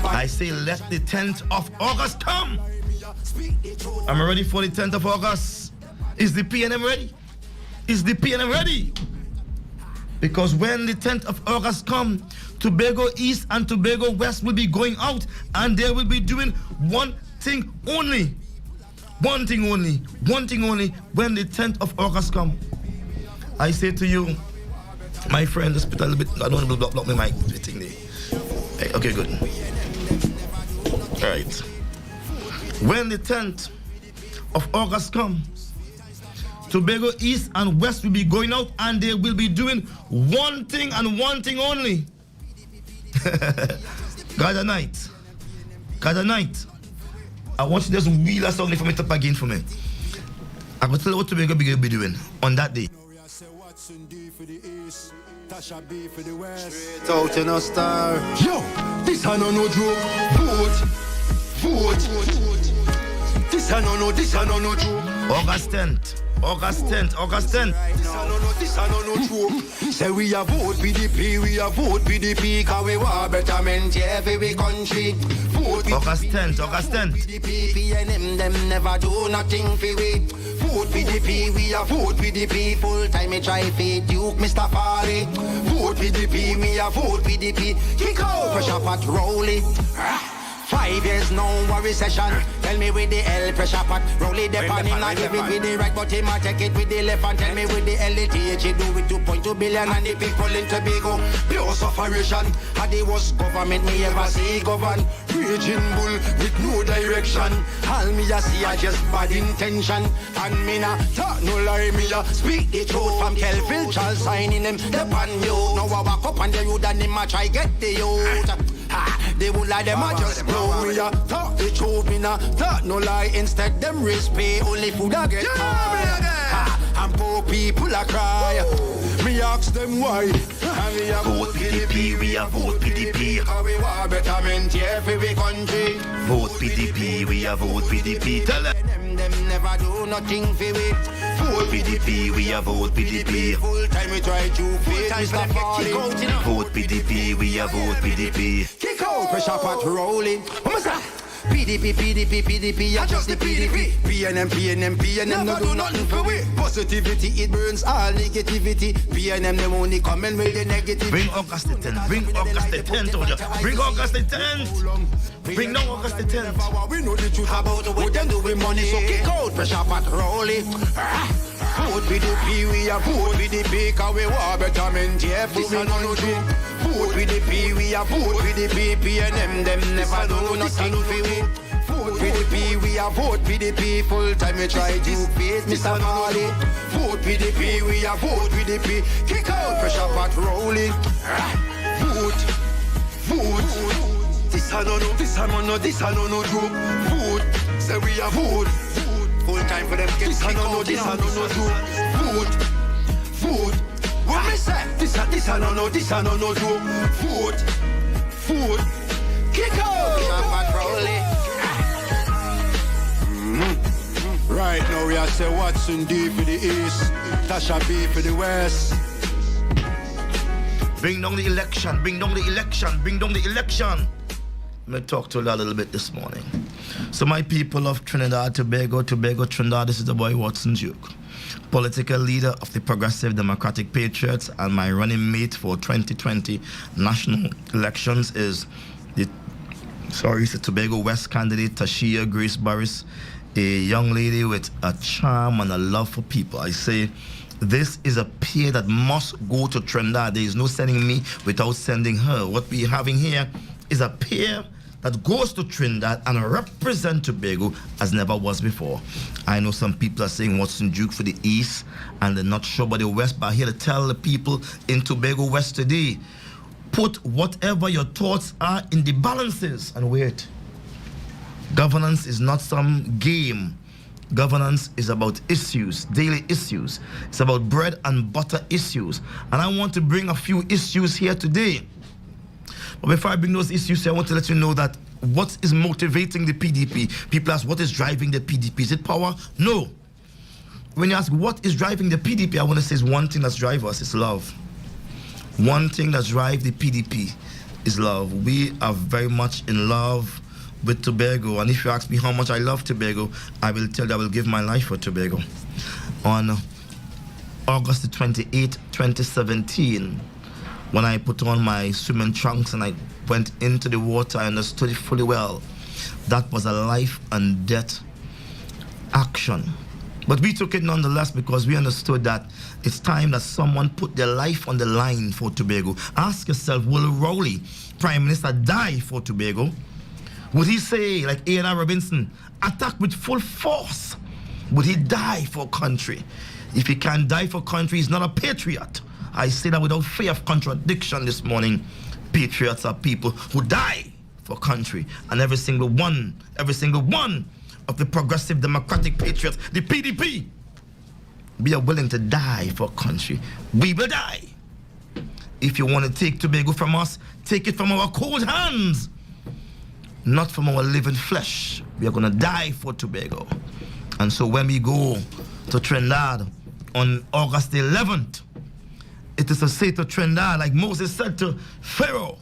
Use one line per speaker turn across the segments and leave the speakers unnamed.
I say let the 10th of August come. I'm ready for the 10th of August. Is the PNM ready? Is the PNM ready? Because when the 10th of August come, Tobago East and Tobago West will be going out and they will be doing one thing only. One thing only. One thing only when the 10th of August come. I say to you, my friend, just put a little bit, I don't want to block my mic thing there. Hey, okay, good. All right. When the 10th of August come, Tobago East and West will be going out and they will be doing one thing and one thing only. God a night. God a night. I want you to just wheel a song for me to again for me. I'm going to tell you what Tobago will be doing on that day.
Straight out in a star. Yo, this I no joke. Vote. This I no joke.
August 10th. August 10th.
This I no joke. Say we a vote PDP, cause we want betterment, yeah, for we country. Vote
August 10th.
PDP, PNM, them never do nothing for we. Vote PDP, we a vote PDP, full time me try feed Duke, Mr. Farley. Vote PDP, me a vote PDP, kick out, pressure pot rolling. 5 years no worry session. Tell me with the L pressure pot. Roll it the pan him not give it with the right, but him a take it with the left. And tell me with the LTH he do it 2.2 billion. And the people in Tobago pure sufferation. And the worst government me ever see govern. Raging bull with no direction. All me a see a just bad intention. And me na talk no lie, me a speak the truth. From Kelvin Charles signing them the pan you. Now I walk up and the youth and him a try get the youth. They would lie, them a just blow me a talk the truth, me na talk no lie. Instead them risk pay, only food I get and poor people a cry. Me ask them why. And me a
Vote PDP, we a vote PDP.
Cause we want betterment here for we country.
Vote PDP, we a vote PDP. Tell them.
Them never do nothing for we.
Vote PDP, we a vote PDP.
Full time we try to face Mr. Farley.
Vote PDP, we a vote PDP.
Kick out, pressure pot rolling. PDP, I just the PDP. PNM, no do nothing for we. Positivity, it burns all negativity. PNM, them only comment with the negative.
Bring August the 10th, bring August the 10th, told you. Bring August the 10th. Bring down August the 10th.
We know the truth about what them do with money, so kick out, pressure pot rolling. Vote PDP, we a vote PDP, cause we want betterment, yeah, this is no joke. Vote PDP, we a vote PDP, PNM, them never do nothing for we. Vote PDP, we a vote PDP, full time we try to face Mr. Farley. Vote PDP, we a vote PDP, kick out, pressure pot rolling. Vote. This I no joke. Vote, say we a vote. Full time for them get this kick out. This I no joke. Vote. What me say? This I no joke. Vote. Kick out. Right now we are say Watson D for the East, Tasha B for the West.
Bring down the election, bring down the election, bring down the election. Let me talk to you a little bit this morning. So my people of Trinidad, Tobago, Trinidad, this is the boy Watson Duke, political leader of the Progressive Democratic Patriots, and my running mate for 2020 national elections is the Tobago West candidate Tashia Grace Burris, a young lady with a charm and a love for people. I say this is a peer that must go to Trinidad. There is no sending me without sending her. What we're having here is a peer that goes to Trinidad and represent Tobago as never was before. I know some people are saying Watson Duke for the East and they're not sure about the West, but I'm here to tell the people in Tobago West today, put whatever your thoughts are in the balances and wait. Governance is not some game. Governance is about issues, daily issues. It's about bread and butter issues. And I want to bring a few issues here today. But before I bring those issues here, I want to let you know that what is motivating the PDP? People ask, what is driving the PDP? Is it power? No. When you ask what is driving the PDP, I want to say one thing that's driving us is love. One thing that's driving the PDP is love. We are very much in love with Tobago. And if you ask me how much I love Tobago, I will tell you I will give my life for Tobago. On August the 28th, 2017, when I put on my swimming trunks and I went into the water, I understood it fully well. That was a life and death action. But we took it nonetheless because we understood that it's time that someone put their life on the line for Tobago. Ask yourself, will Rowley, Prime Minister, die for Tobago? Would he say, like A.N.R. Robinson, attack with full force? Would he die for country? If he can't die for country, he's not a patriot. I say that without fear of contradiction this morning. Patriots are people who die for country. And every single one of the progressive democratic patriots, the PDP, we are willing to die for country. We will die. If you want to take Tobago from us, take it from our cold hands, not from our living flesh. We are going to die for Tobago. And so when we go to Trinidad on August 11th, it is to say to Trinidad, like Moses said to Pharaoh,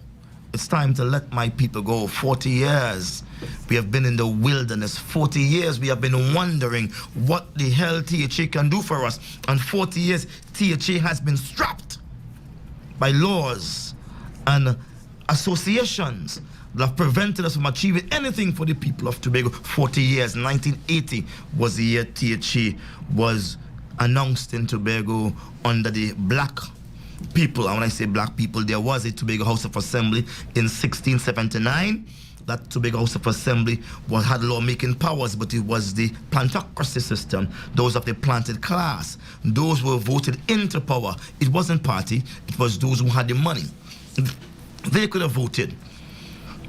it's time to let my people go. 40 years we have been in the wilderness. 40 years we have been wondering what the hell THA can do for us. And 40 years THA has been strapped by laws and associations that have prevented us from achieving anything for the people of Tobago. 40 years. 1980 was the year THA was announced in Tobago under the black people. And when I say black people, there was a Tobago House of Assembly in 1679. That Tobago House of Assembly had lawmaking powers, but it was the plantocracy system. Those of the planted class, those who were voted into power. It wasn't party, it was those who had the money. They could have voted.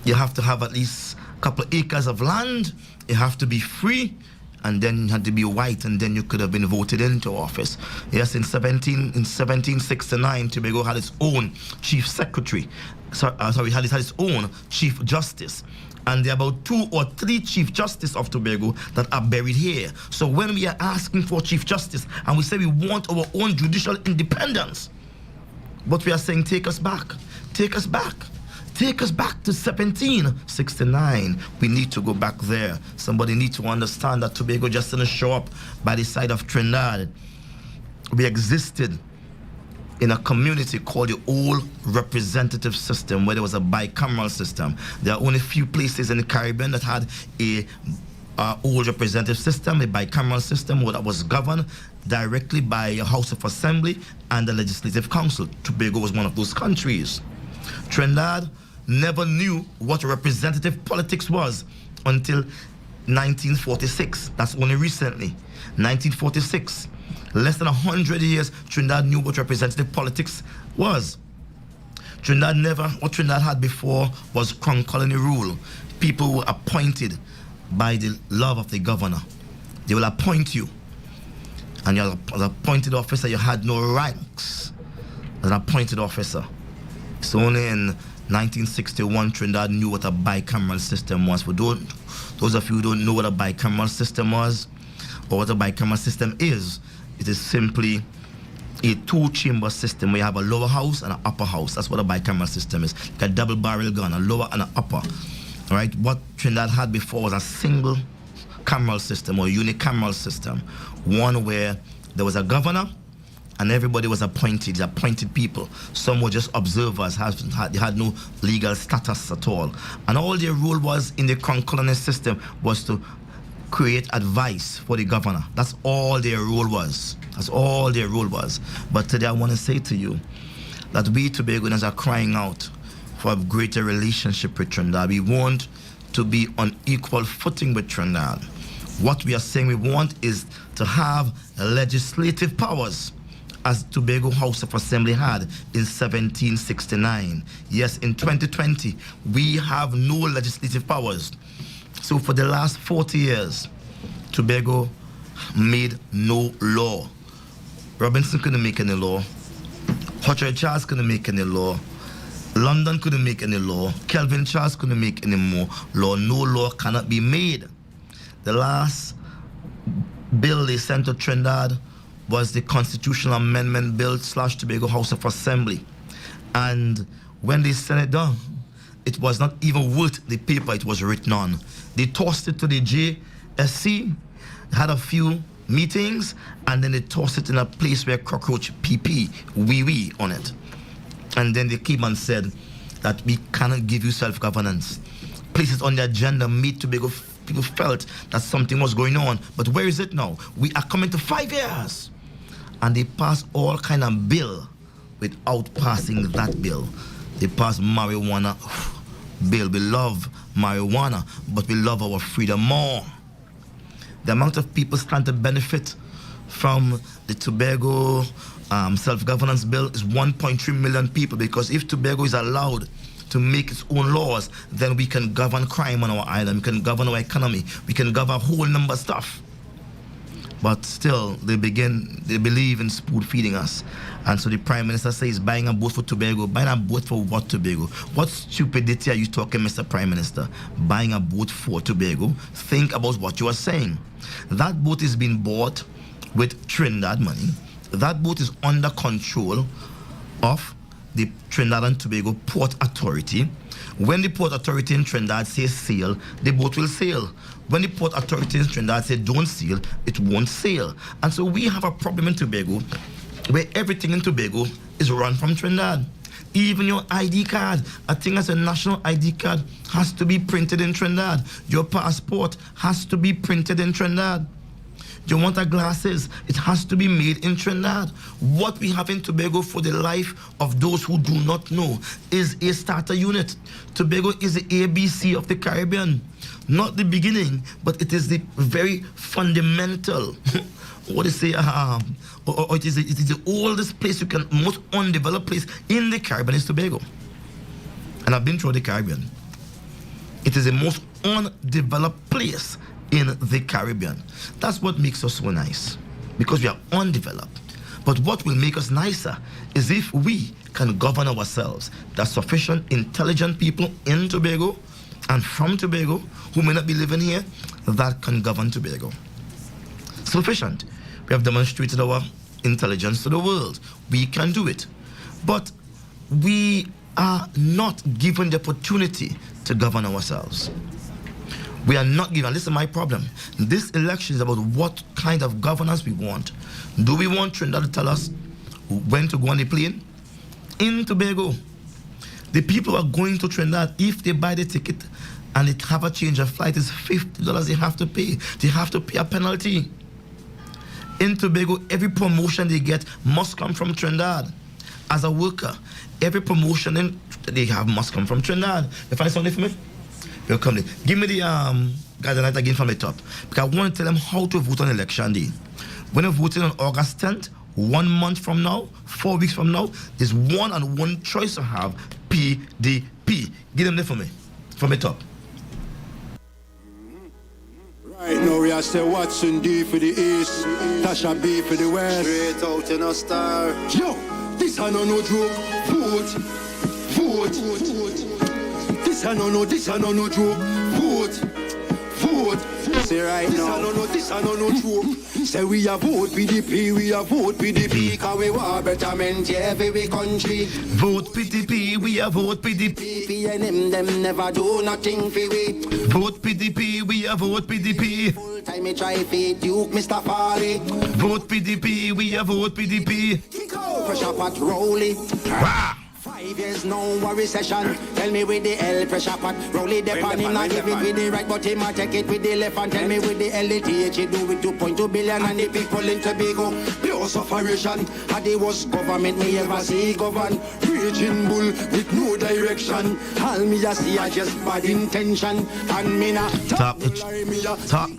You have to have at least a couple of acres of land. You have to be free. And then you had to be white, and then you could have been voted into office. Yes, in 1769, Tobago had its own chief secretary. Had its own chief justice. And there are about 2 or 3 chief justices of Tobago that are buried here. So when we are asking for chief justice, and we say we want our own judicial independence, but we are saying, take us back. Take us back. Take us back to 1769. We need to go back there. Somebody needs to understand that Tobago just didn't show up by the side of Trinidad. We existed in a community called the old representative system, where there was a bicameral system. There are only a few places in the Caribbean that had a old representative system, a bicameral system, where that was governed directly by a House of Assembly and the Legislative Council. Tobago was one of those countries. Trinidad never knew what representative politics was until 1946. That's only recently. 1946. Less than 100 years, Trinidad knew what representative politics was. What Trinidad had before was crown colony rule. People were appointed by the love of the governor. They will appoint you. And you're an appointed officer, you had no ranks as an appointed officer. So only in 1961, Trinidad knew what a bicameral system was. For those of you who don't know what a bicameral system was, or what a bicameral system is, it is simply a 2-chamber system where you have a lower house and an upper house. That's what a bicameral system is. Like a double-barrel gun, a lower and an upper. All right. What Trinidad had before was a single cameral system or unicameral system, one where there was a governor and everybody was appointed people. Some were just observers, they had no legal status at all. And all their role was in the crown colony system was to create advice for the governor. That's all their role was. That's all their role was. But today I want to say to you that we Tobagonians are crying out for a greater relationship with Trinidad. We want to be on equal footing with Trinidad. What we are saying we want is to have legislative powers, as Tobago House of Assembly had in 1769. Yes, in 2020, we have no legislative powers. So for the last 40 years, Tobago made no law. Robinson couldn't make any law. Hutchard Charles couldn't make any law. London couldn't make any law. Kelvin Charles couldn't make any more law. No law cannot be made. The last bill they sent to Trinidad was the Constitutional Amendment Bill / Tobago House of Assembly. And when they sent it down, it was not even worth the paper it was written on. They tossed it to the JSC, had a few meetings, and then they tossed it in a place where cockroach PP, wee on it. And then they came and said that we cannot give you self-governance. Place it on the agenda, made Tobago. People felt that something was going on. But where is it now? We are coming to 5 years. And they passed all kind of bill without passing that bill. They passed marijuana bill. We love marijuana, but we love our freedom more. The amount of people stand to benefit from the Tobago self-governance bill is 1.3 million people, because if Tobago is allowed to make its own laws, then we can govern crime on our island, we can govern our economy, we can govern a whole number of stuff. But still, they believe in spoon feeding us. And so the Prime Minister says, buying a boat for Tobago. Buying a boat for what, Tobago? What stupidity are you talking, Mr. Prime Minister? Buying a boat for Tobago? Think about what you are saying. That boat is being bought with Trinidad money. That boat is under control of the Trinidad and Tobago Port Authority. When the Port Authority in Trinidad says sail, the boat will sail. When the Port Authority in Trinidad says don't sail, it won't sail. And so we have a problem in Tobago where everything in Tobago is run from Trinidad. Even your ID card, I think as a national ID card, has to be printed in Trinidad. Your passport has to be printed in Trinidad. You want a glasses, it has to be made in Trinidad. What we have in Tobago, for the life of those who do not know, is a starter unit. Tobago is the ABC of the Caribbean. Not the beginning, but it is the very fundamental. What is it? It is the oldest place most undeveloped place in the Caribbean is Tobago. And I've been through the Caribbean. It is the most undeveloped place in the Caribbean. That's what makes us so nice, because we are undeveloped. But what will make us nicer is if we can govern ourselves. There's sufficient intelligent people in Tobago and from Tobago who may not be living here that can govern Tobago. Sufficient. We have demonstrated our intelligence to the world. We can do it. But we are not given the opportunity to govern ourselves. We are not given. This is my problem. This election is about what kind of governance we want. Do we want Trinidad to tell us when to go on the plane? In Tobago, the people who are going to Trinidad, if they buy the ticket and they have a change of flight, is $50 they have to pay. They have to pay a penalty. In Tobago, every promotion they get must come from Trinidad. As a worker, every promotion they have must come from Trinidad. You find something for me? You'll come there. Give me the guidelines again from the top, because I want to tell them how to vote on election day. When you're voting on August 10th, 1 month from now, 4 weeks from now, there's one and one choice to have: PDP. Give them there for me, from the top.
Right now we are say Watson D for the East, Tasha B for the West.
Straight out in a star.
Yo, this I no joke. Vote. This I no joke. Vote.
Say right now.
This I no joke. Say we a vote PDP, we a vote PDP, cause we want betterment, yeah, every country.
Vote PDP, we a vote PDP.
PNM them never do nothing for we.
Vote PDP, we a vote PDP.
Full time me try feed Duke, Mr. Farley.
Vote PDP, we a vote PDP.
Pressure pot rolling. 5 years no worry session. Tell me with the L pressure pot. Roll it upon him, not give it with the right, but him a take it with the left. And tell me with the LTH, he do it 2.2 billion. And the people in Tobago, pure sufferation. And the worst government me ever see govern. Raging bull with no direction. All me a see a just bad intention. And me na
talk the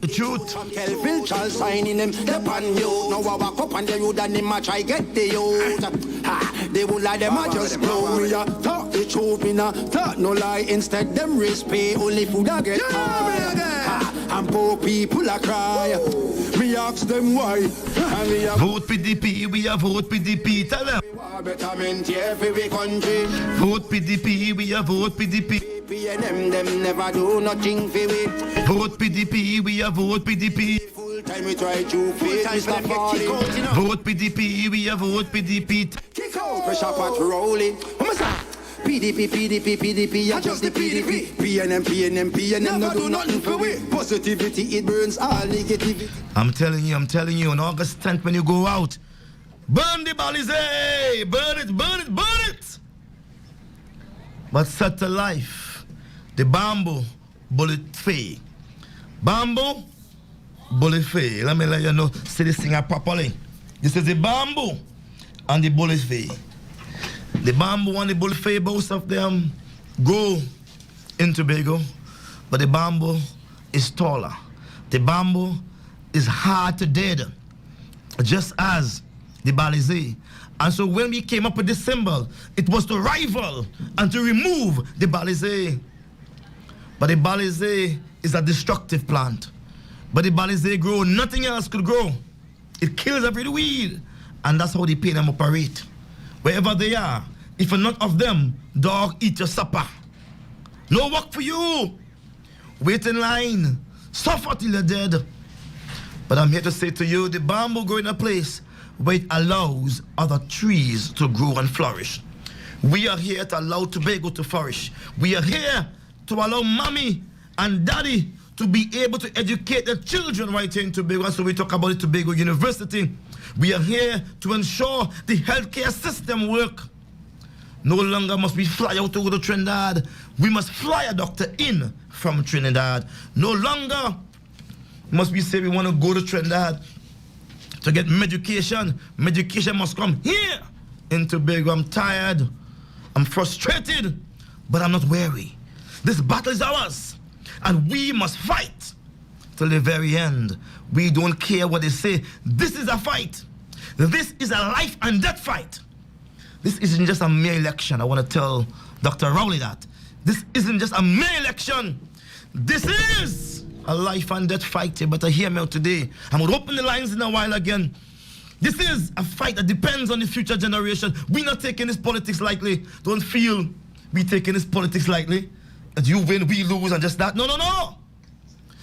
truth.
Kelvin Charles signing him, step on you. Now I walk up on the road and him a try get the youth. They will lie, them a just blow. Me a talk the truth, me na talk no lie. Instead them risk pay, only food I get and poor people a cry. Me ask them why.
Vote PDP, we a vote PDP. Tell them.
We want betterment here for we country.
Vote PDP, we a vote PDP.
PNM them never do nothing for we.
Vote PDP, we a vote PDP.
Full time we try to feed Mr. Farley.
Vote PDP, we a vote PDP.
Kick out, pressure pot rolling.
PDP, and just the PDP. PNM, no do nothing for we. Positivity, it burns all negativity.
I'm telling you, on August 10th when you go out, burn the Balizé! Burn it! But set to life, the bamboo, bullet fade. Bamboo, bullet fade. Let me let you know, say this thing properly. This is the bamboo and the bullet fade. The bamboo and the bullet fade, both of them grow in Tobago, but the bamboo is taller. The bamboo is hard to dead, just as the Balizé. And so when we came up with this symbol, it was to rival and to remove the Balizé. But the Balizé is a destructive plant. But the Balizé grow, nothing else could grow. It kills every weed. And that's how the PNM operate. Wherever they are, if you're not of them, dog, eat your supper. No work for you. Wait in line. Suffer till you're dead. But I'm here to say to you, the bamboo grow in a place where it allows other trees to grow and flourish. We are here to allow Tobago to flourish. We are here to allow mommy and daddy to be able to educate their children right here in Tobago. And so we talk about the Tobago University. We are here to ensure the healthcare system work. No longer must we fly out to go to Trinidad. We must fly a doctor in from Trinidad. No longer must we say we want to go to Trinidad to get medication. Medication must come here in Tobago. I'm tired. I'm frustrated. But I'm not weary. This battle is ours. And we must fight till the very end. We don't care what they say. This is a fight. This is a life and death fight. This isn't just a mere election. I want to tell Dr. Rowley that. This isn't just a mere election. This is a life and death fight. You better hear me out today. I'm going to open the lines in a while again. This is a fight that depends on the future generation. We're not taking this politics lightly. Don't feel we taking this politics lightly. That you win, we lose, and just that. No.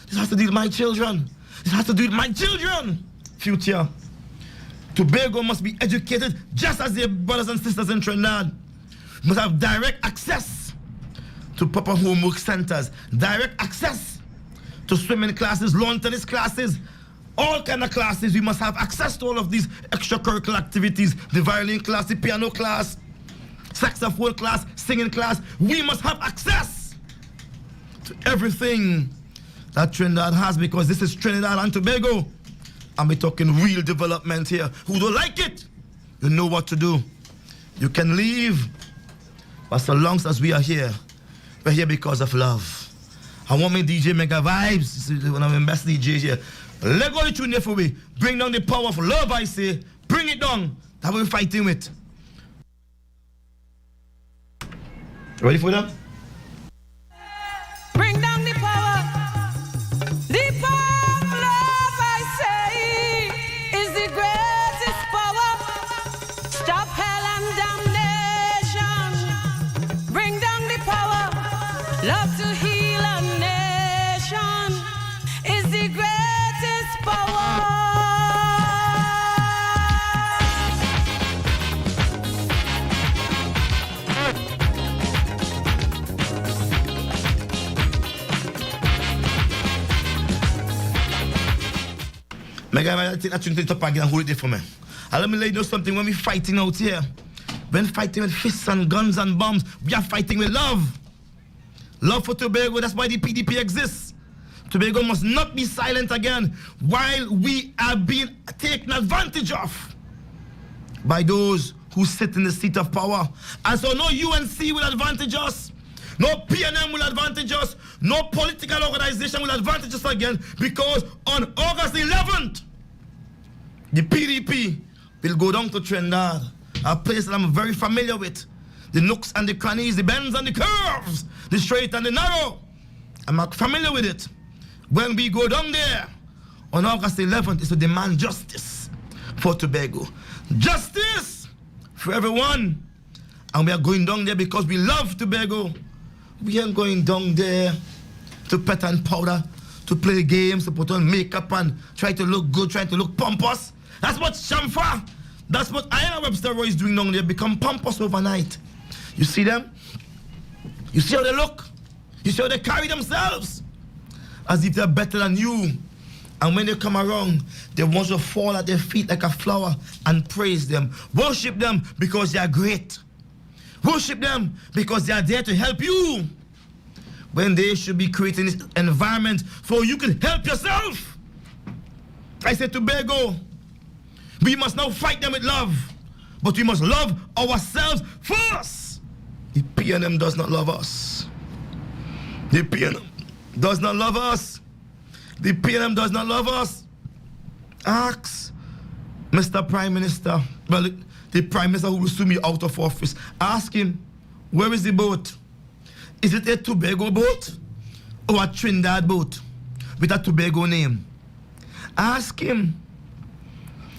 This has to do with my children. This has to do with my children. Future. Tobago must be educated just as their brothers and sisters in Trinidad. We must have direct access to proper homework centers, direct access to swimming classes, lawn tennis classes, all kind of classes. We must have access to all of these extracurricular activities, the violin class, the piano class, saxophone class, singing class. We must have access to everything that Trinidad has, because this is Trinidad and Tobago. And we're talking real development here. Who don't like it, you know what to do. You can leave, but so long as we are here, we're here because of love. I want me DJ Mega Vibes. This is one of my best DJs here. Let go the tune there for me. Bring down the power of love, I say. Bring it down. That we're fighting with. Ready for that?
Bring down the power. The power of love, I say, is the greatest power. Stop hell and damnation. Bring down the power. Love to heal a nation is the greatest power.
Mega, I take that tune to the top again and hold it there for me. And let me let you know something. When we're fighting out here, when fighting with fists and guns and bombs, we are fighting with love. Love for Tobago, that's why the PDP exists. Tobago must not be silent again while we are being taken advantage of by those who sit in the seat of power. And so no UNC will advantage us. No PNM will advantage us. No political organization will advantage us again, because on August 11th, the PDP will go down to Trinidad, a place that I'm very familiar with. The nooks and the crannies, the bends and the curves, the straight and the narrow. I'm not familiar with it. When we go down there on August 11th, is to demand justice for Tobago. Justice for everyone. And we are going down there because we love Tobago. We ain't going down there to pet and powder, to play games, to put on makeup and try to look good, try to look pompous. That's what Shamfa, that's what Iana Webster Roy is doing down there, become pompous overnight. You see them? You see how they look? You see how they carry themselves? As if they're better than you. And when they come around, they want you to fall at their feet like a flower and praise them. Worship them because they are great. Worship them because they are there to help you. When they should be creating this environment so you can help yourself. I said, Tobago, we must now fight them with love. But we must love ourselves first. The PNM does not love us. The PNM does not love us. The PNM does not love us. Ask Mr. Prime Minister, well, the Prime Minister who will sue me out of office. Ask him, where is the boat? Is it a Tobago boat or a Trinidad boat with a Tobago name? Ask him,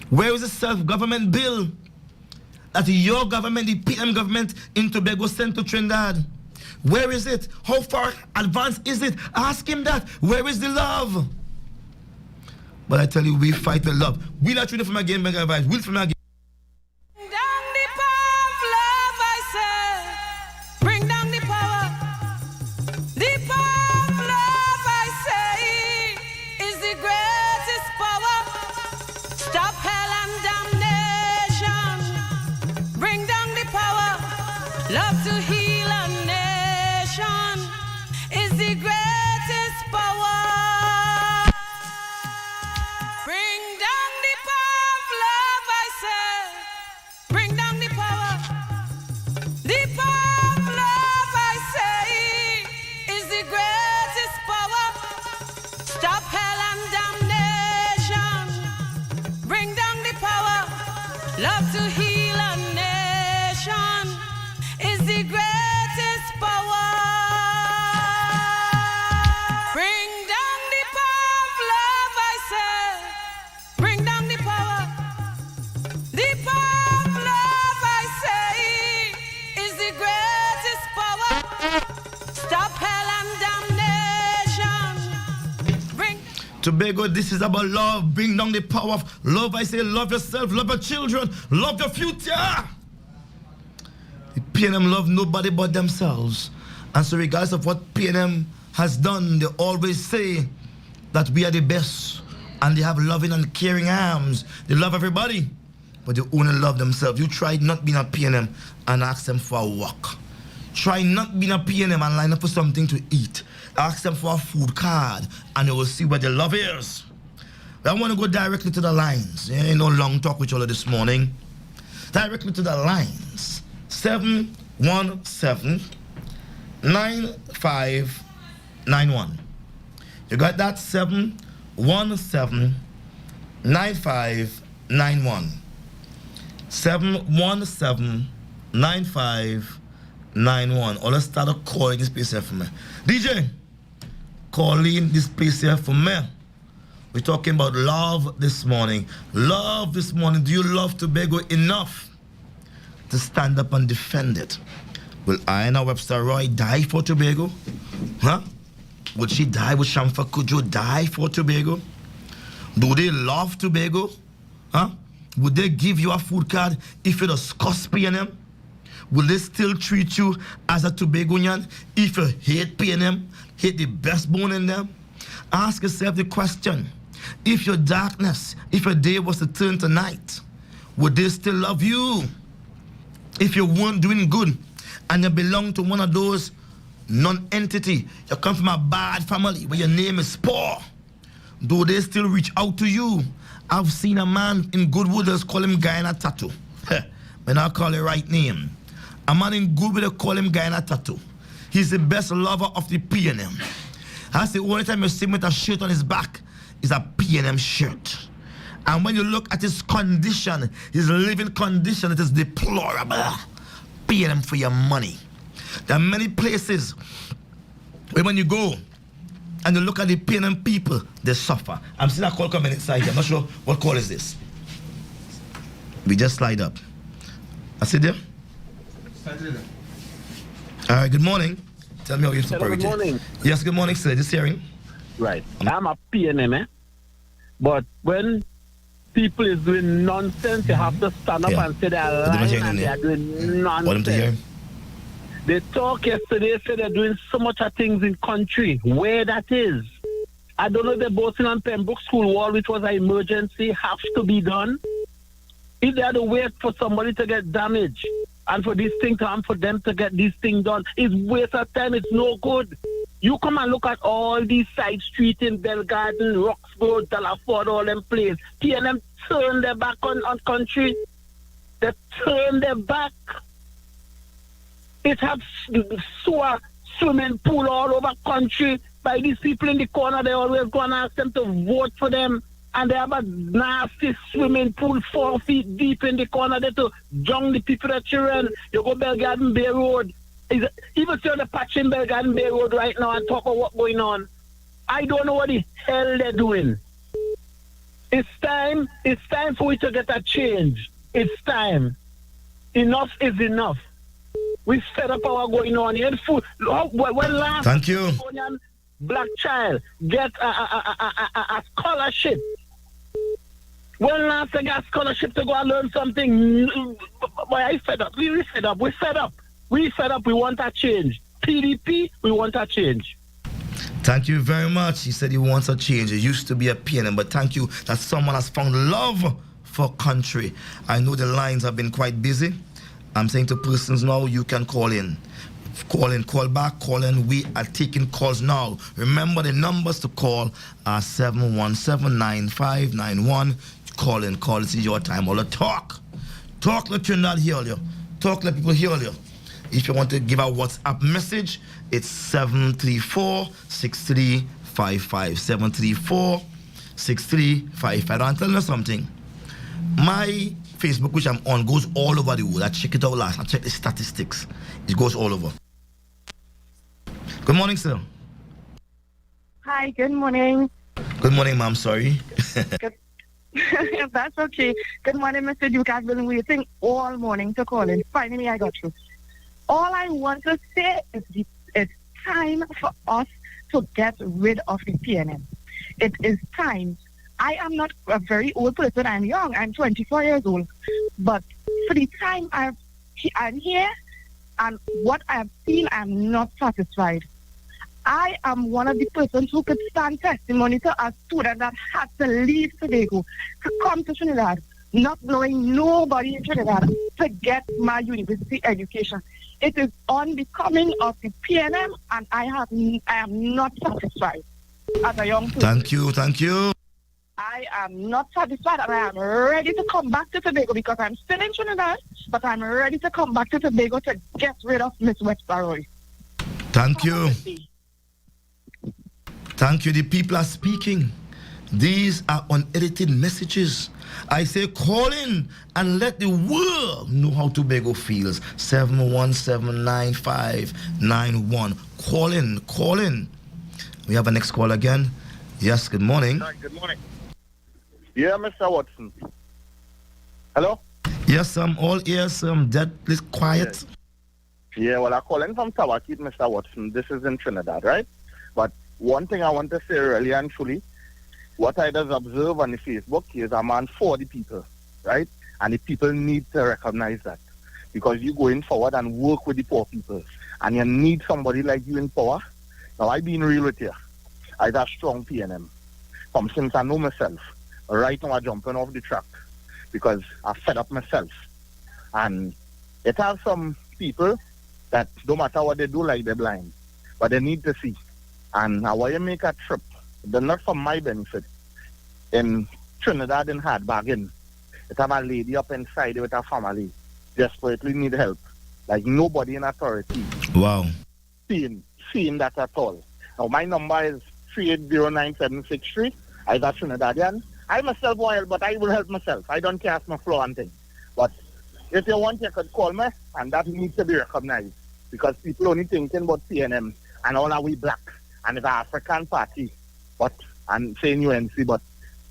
where is the self-government bill that your government, the PM government in Tobago sent to Trinidad? Where is it? How far advanced is it? Ask him that. Where is the love? But I tell you, we fight with love. We'll not treat from again, make advice. We'll from again.
Bring down the power of love, I say. Bring down the power. The power of love, I say, is the greatest power. Stop hell and damnation. Bring down the power. Love to heal a nation is the greatest power. Bring down the power of love, I say. Bring down the power. The power of love, I say, is the greatest power. Stop hell and damnation. Bring down the power. Love to heal a nation is the greatest power. Bring down the power of love, I say. Bring down the power. The power of love, I say, is the greatest power. Stop hell and damnation. Bring
Tobago, this is about love. Bring down the power of love. I say, love yourself, love your children, love your future. The PNM love nobody but themselves. And so regardless of what PNM has done, they always say that we are the best. And they have loving and caring arms. They love everybody, but they only love themselves. You try not being a PNM and ask them for a walk. Try not being a PNM and line up for something to eat. Ask them for a food card and you will see where the love is. I want to go directly to the lines. Yeah, no long talk with you all this morning. Directly to the lines. 717-9591. You got that? 717-9591. 717-9591. Or let's start calling this place here for me. DJ, calling this place here for me. We're talking about love this morning. Love this morning. Do you love Tobago enough to stand up and defend it? Will Aina Webster Roy die for Tobago? Huh? Would she die? Would Shamfa Kujo die for Tobago? Do they love Tobago? Huh? Would they give you a food card if you discuss PNM? Will they still treat you as a Tobagonian if you hate PNM, hate the best bone in them? Ask yourself the question. If your darkness, if your day was to turn to night, would they still love you? If you weren't doing good and you belong to one of those non-entity, you come from a bad family where your name is poor, do they still reach out to you? I've seen a man in Goodwood, let's call him Guyana Tattoo. When I call the right name. A man in Goodwood, they call him Guyana Tattoo. He's the best lover of the PNM. That's the only time you see him with a shirt on his back is a PNM shirt. And when you look at his condition, his living condition, it is deplorable. PNM for your money. There are many places where when you go and you look at the PNM people, they suffer. I'm seeing a call coming inside here. I'm not sure what call is this. We just slide up. I see there? All right, good morning. Tell me how you're supported.
Good morning.
Yes, good morning, sir. Just hearing.
Right. I'm a PNM, but when people is doing nonsense, you have to stand up and say they're lying and they're doing nonsense.
What am I hearing?
They talk yesterday, said they're doing so much of things in country. Where that is. I don't know if the Boston and Pembroke school wall, which was an emergency, has to be done. If they had to wait for somebody to get damaged and for this thing to happen for them to get this thing done, it's waste of time. It's no good. You come and look at all these side streets in Bell Garden, Roxborough, Delaford, all them places. PNM turn their back on country. They turn their back. It has sewer, swimming pool all over country. By these people in the corner, they always go and ask them to vote for them. And they have a nasty swimming pool 4 feet deep in the corner there to drown the people that children. You go Bell Garden Bay Road. Even see the patch in Bell Garden Bay Road right now and talk about what's going on. I don't know what the hell they're doing. It's time for we to get a change. It's time. Enough is enough. We set up our going on here. When last
Thank you.
Black child get a scholarship. When last they got a scholarship to go and learn something? Boy, I fed up. We fed up. We fed up. We fed up. We want a change. PDP, we want a change.
Thank you very much. He said he wants a change. It used to be a PNM, but thank you that someone has found love for country. I know the lines have been quite busy. I'm saying to persons now, you can call in. Call in, call back, call in. We are taking calls now. Remember the numbers to call are 717-9591. Call in, call. This is your time. All the talk. Talk, let Trinidad hear you. Talk, let people hear you. If you want to give a WhatsApp message, it's 734-6355. 734-6355. I'm telling you something. My Facebook, which I'm on, goes all over the world. I check it out last. I check the statistics. It goes all over. Good morning, sir.
Hi, good morning.
Good morning, ma'am. Sorry.
Good. That's okay. Good morning, Mr. Duke. I've been waiting all morning to call in. Finally, I got you. All I want to say is it's time for us to get rid of the PNM. It is time. I am not a very old person. I'm young. I'm 24 years old. But for the time I'm here and what I've seen, I'm not satisfied. I am one of the persons who could stand testimony to a student that had to leave Tobago to come to Trinidad, not knowing nobody in Trinidad, to get my university education. It is unbecoming of the PNM, and I am not satisfied as a young person.
Thank you, thank you.
I am not satisfied, and I am ready to come back to Tobago because I'm still in Trinidad, but I'm ready to come back to Tobago to get rid of Miss Westborough.
Thank you. Thank you. The people are speaking. These are unedited messages. I say call in and let the world know how Tobago feels. 7179591. Call in, call in. We have a next call again. Yes, good morning.
Hi, good morning. Yeah, Mr. Watson. Hello?
Yes, I'm all ears. Deadly quiet.
Yeah, well, I'm calling from Tawakit, Mr. Watson. This is in Trinidad, right? But one thing I want to say really and truly, what I just observe on the Facebook is a man for the people, right? And the people need to recognize that. Because you going forward and work with the poor people. And you need somebody like you in power. Now, I been real with you. I got strong PNM. From since I know myself. Right now, I'm jumping off the track. Because I fed up myself. And it has some people that no matter what they do, like they're blind. But they need to see. And I want you make a trip. They're not for my benefit. In Trinidad and Hardbagging, it have a lady up inside with her family. Desperately need help. Like nobody in authority.
Wow.
Seeing that at all. Now my number is 3809763. I got Trinidadian. I myself wild, but I will help myself. I don't cast my floor and thing. But if you want, you could call me, and that needs to be recognized. Because people only thinking about PNM, and all are we black, and it's an African party, but, and saying UNC, but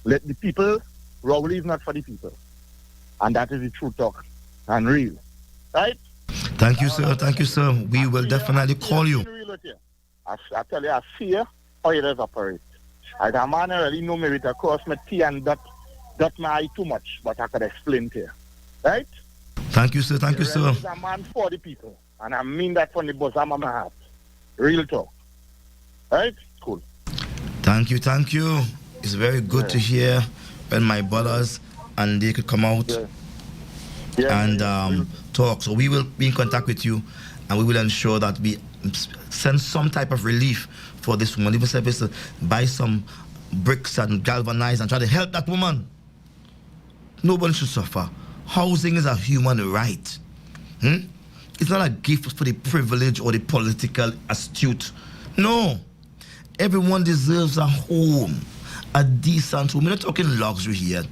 let the people, Rowley is not for the people. And that is the true talk, and real. Right?
Thank you, sir. Thank you, sir. We will definitely call you.
I tell you, I fear how it is operate. I the man already know me with a cross my T and dot my eye too much, but I could explain to you. Right?
Thank you, sir. Thank you, sir.
He's a man for the people. And I mean that from the bosom of my heart. Real talk. Right? Cool.
Thank you. It's very good to hear when my brothers and they could come out and talk. So we will be in contact with you, and we will ensure that we send some type of relief for this woman. Even if it's to buy some bricks and galvanize and try to help that woman. Nobody should suffer. Housing is a human right. It's not a gift for the privileged or the political astute. No. Everyone deserves a home, a decent home. We're not talking luxury here.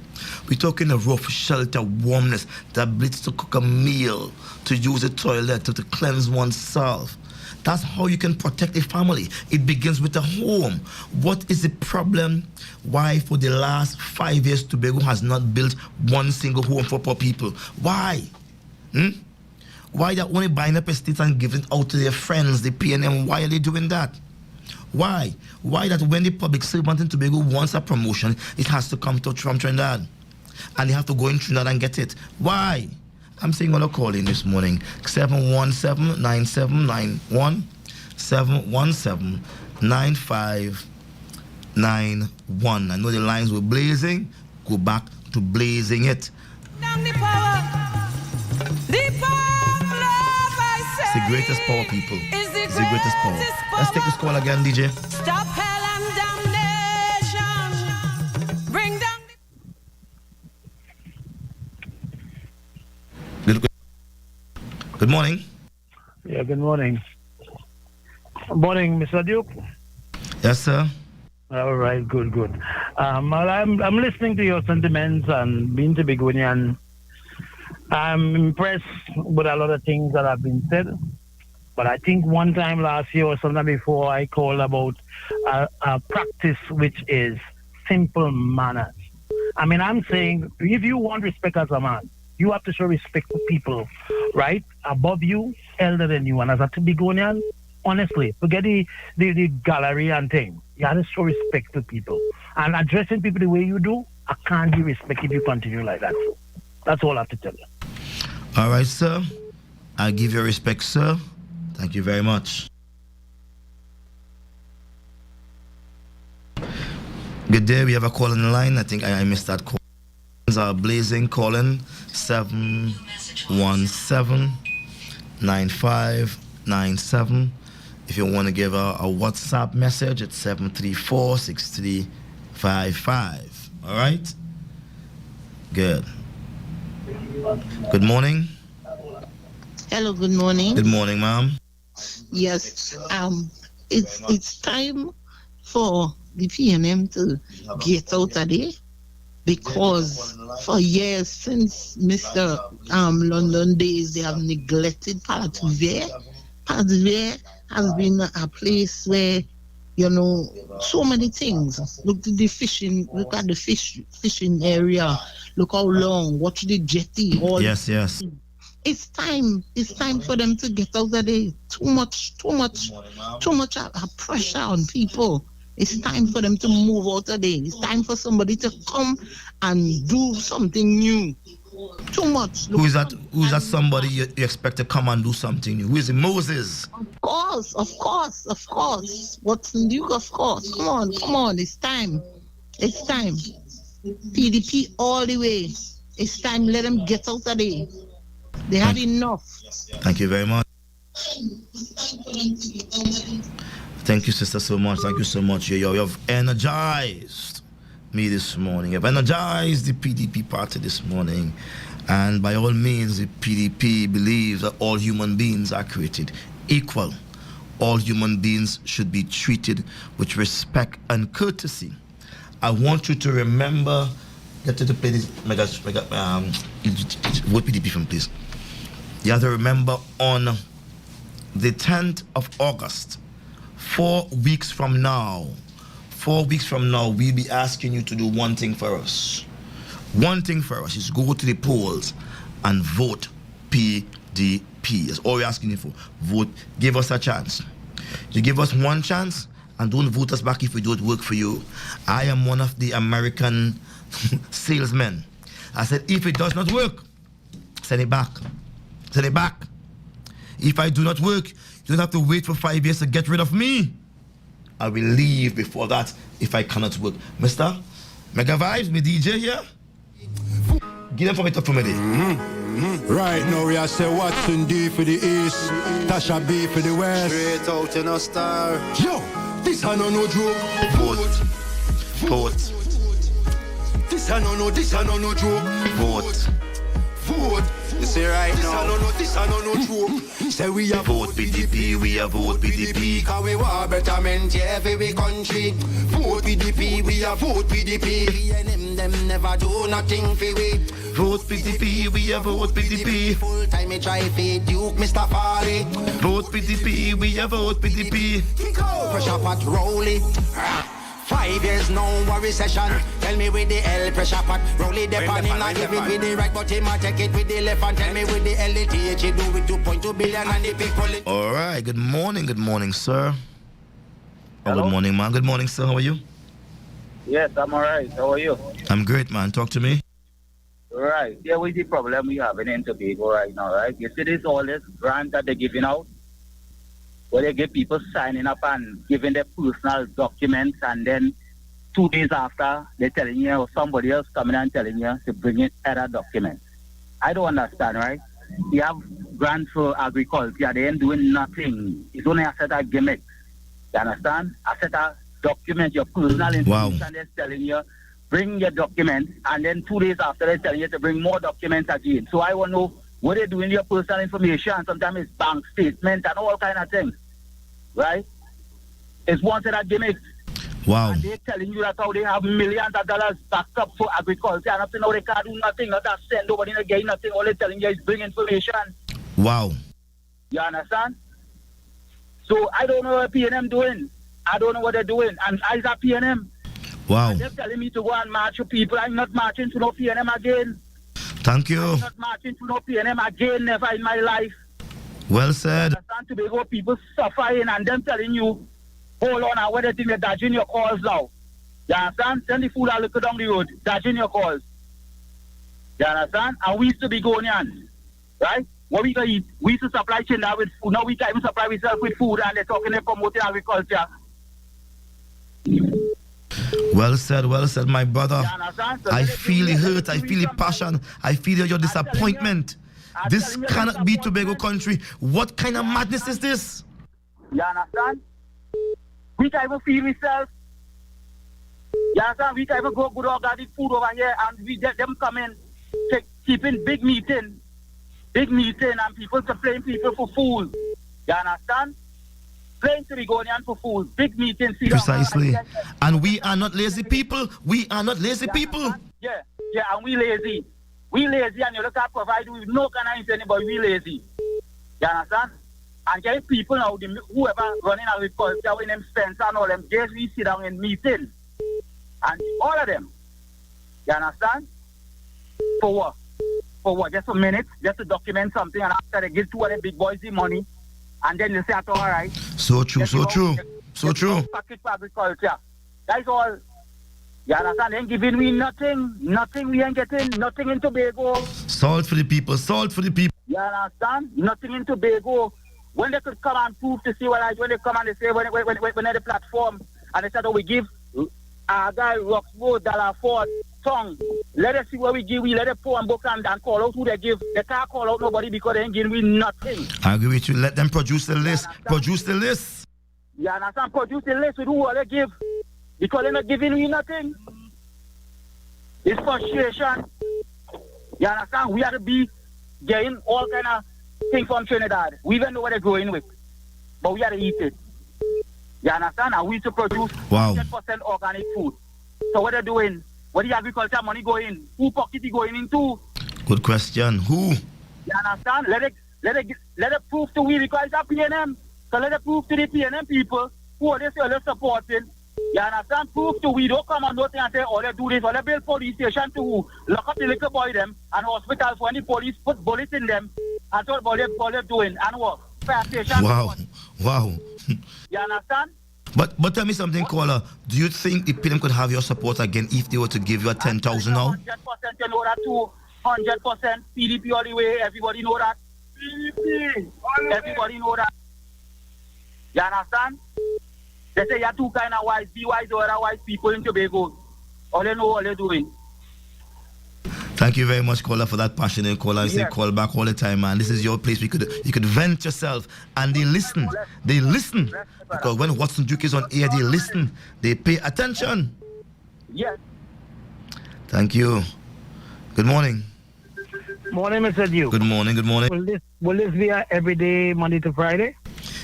We're talking a roof, shelter, warmness, the ability to cook a meal, to use a toilet, to cleanse oneself. That's how you can protect a family. It begins with a home. What is the problem? Why for the last 5 years Tobago has not built one single home for poor people? Why? Why they're only buying up estates and giving it out to their friends, the PNM? Why are they doing that? Why? Why that when the public servant in Tobago wants a promotion, it has to come from Trinidad? And they have to go in Trinidad and get it. Why? I'm saying on a call in this morning, 717-9791, 717-9591. I know the lines were blazing. Go back to blazing it.
Down the power. The power of love, I say.
It's the greatest power, people.
Is
It's the greatest power. Let's take this call again, DJ.
Stop hell and damnation. Bring down
Good morning.
Yeah, good morning. Morning, Mr. Duke.
Yes, sir.
All right, good. Well, I'm listening to your sentiments and being Tobagonian. I'm impressed with a lot of things that have been said. But I think one time last year or sometime before, I called about a practice which is simple manners. I mean, I'm saying if you want respect as a man, you have to show respect to people, right? Above you, elder than you. And as a Tobagonian, honestly, forget the gallery and thing. You have to show respect to people. And addressing people the way you do, I can't give respect if you continue like that. So that's all I have to tell you.
All right, sir. I give you respect, sir. Thank you very much. Good day. We have a call on the line. I think I missed that call. Are blazing, calling 717-9597. If you want to give a WhatsApp message, it's 734-6355. All right? Good. Good morning.
Hello, good morning.
Good morning, ma'am.
Yes, it's time for the PNM to get out of there, because for years since Mr. London days, they have neglected Palatuvere. Palatuvere has been a place where, you know, so many things. Look at the fishing. Look at the fishing area. Look how long. Watch the jetty.
Yes.
It's time for them to get out of there. Too much pressure on people. It's time for them to move out of there. It's time for somebody to come and do something new. Too much.
Who is that somebody you expect to come and do something new? Who is it? Moses?
Of course. Watson Duke, of course. Come on. It's time. PDP all the way. It's time. Let them get out of there. They had enough.
Thank you very much. Thank you, sister, so much. Thank you so much. You have energized me this morning. You've energized the PDP party this morning. And by all means, the PDP believes that all human beings are created equal. All human beings should be treated with respect and courtesy. I want you to remember, get to play this vote PDP from please. You have to remember on the 10th of August, 4 weeks from now, we'll be asking you to do one thing for us. One thing for us is go to the polls and vote PDP. That's all we're asking you for. Vote. Give us a chance. You give us one chance and don't vote us back if we don't work for you. I am one of the American salesmen. I said, if it does not work, send it back. Send it back. If I do not work, you don't have to wait for 5 years to get rid of me. I will leave before that if I cannot work. Mister, Mega Vibes, me DJ here. Give them for me top for me day.
Right now we are say Watson D for the East, Tasha B for the West.
Straight out in a star.
Yo, this I no joke.
Vote.
This I no joke.
Vote.
You see right now.
This I no joke. Say we are
Vote PDP, we are vote PDP.
Cause we want betterment, yeah, for we country. Vote PDP, we are vote PDP. PNM them never do nothing for we.
Vote PDP, we are vote PDP.
Full time me try feed Duke, Mr. Farley.
Vote PDP, we are vote PDP.
Pressure pot rolling. 5 years, no worry session. Tell me with the L pressure pot. Roll it the pan him, I give it with the right, but him I take it with the left. And tell me with the LTH, he do it 2.2 billion and the people.
All right, good morning, sir.
Hello?
Good morning, man. Good morning, sir. How are you?
Yes, I'm alright. How are you?
I'm great, man. Talk to me.
Right. Yeah, with the problem we have in Tobago right now, right? You see this all this grant that they're giving out, where they get people signing up and giving their personal documents, and then 2 days after they're telling you, or somebody else coming and telling you to bring in other documents. I don't understand, right? You have grants for agriculture, they ain't doing nothing. It's only a set of gimmicks. You understand? A set of documents, your personal information, they're telling you, bring your documents, and then 2 days after they're telling you to bring more documents again. So I want to know what they're doing with your personal information. Sometimes it's bank statements and all kind of things, right? It's one set of gimmicks.
Wow.
And they're telling you that how they have millions of dollars backed up for agriculture, and up to now they can't do nothing, not that send nobody not getting nothing. All they're telling you is bring information.
Wow.
You understand? So I don't know what PNM doing. I don't know what they're doing. And I is a PNM.
Wow.
And they're telling me to go and march with people. I'm not marching to no PNM again.
Thank you.
I'm not marching to no PNM again, never in my life.
Well said.
You understand? Tobago people suffering and them telling you, hold on, and when they think they're dodging your calls now. You understand? Send the food and look down the road, dodging your calls. You understand? And we used to be going in, right? What we gonna eat? We used to supply China with food. Now we can't even supply ourselves with food, and they're talking about promoting agriculture.
Well said, my brother.
You understand? So
I feel the hurt, I feel the passion, I feel your disappointment. This cannot be Tobago country. What kind of madness is this?
You understand? We can't even feed ourselves. You understand? We can't even go good organic food over here, and we get them coming, keeping big meeting, and people supplying people for food. You understand? Playing Tobagonian for food, big meetings.
Precisely. And we are not lazy people. We are not lazy people.
Yeah, and we lazy. We lazy, and you look at provide with no kind of anybody. We lazy. You understand? And getting people now, whoever running agriculture, when them Spencer and all them, just we sit down in meetings. And all of them. You understand? For what? For what? Just a minute, just to document something, and after they give two of the big boys the money, and then they say, all right.
So true, so true, so true.
Package for agriculture. That's all. You understand? They ain't giving me nothing. Nothing we ain't getting. Nothing in Tobago.
Salt for the people, salt for the people.
You understand? Nothing in Tobago. When they could come and prove to see what I do, when they come and they say, when they're the platform, and they said, oh, we give a guy Roxbow $4 tongue. Let us see what we give. We let it pour and book and call out who they give. They can't call out nobody because they ain't giving me nothing.
I agree with you. Let them produce the list. Produce the list.
You understand? Produce the list with who they give. Because they're not giving me nothing. It's frustration. You understand? We have to be getting all kind of things from Trinidad. We even know what they're growing with. But we have to eat it. You understand? And we to produce 100% organic food. So what they're doing? Where the agriculture money going? Who pocket it going into?
Good question. Who?
You understand? Let it prove to we because it's a PNM. So let it prove to the PNM people who are they supporting. You understand? Prove to we don't come and nothing and say, oh, they do this, or they build police station to lock up the little boy them and hospitals when the police put bullets in them and so what they're doing and what? Fire station.
Wow.
You understand?
But tell me something, caller. Do you think the PNM could have your support again if they were to give you a 10,000 now?
100%, you know that too. 100% PDP all the way. Everybody know that. Everybody know that. You understand? They say you're two kind of wise, be wise or otherwise people in Tobago. All they know what they're doing.
Thank you very much, caller, for that passionate caller. I say call back all the time, man. This is your place. You could vent yourself, and they listen. They listen because when Watson Duke is on air, they listen. They pay attention.
Yes.
Thank you. Good morning.
Morning, Mr. Duke.
Good morning. Good morning.
Will this be a everyday Monday to Friday?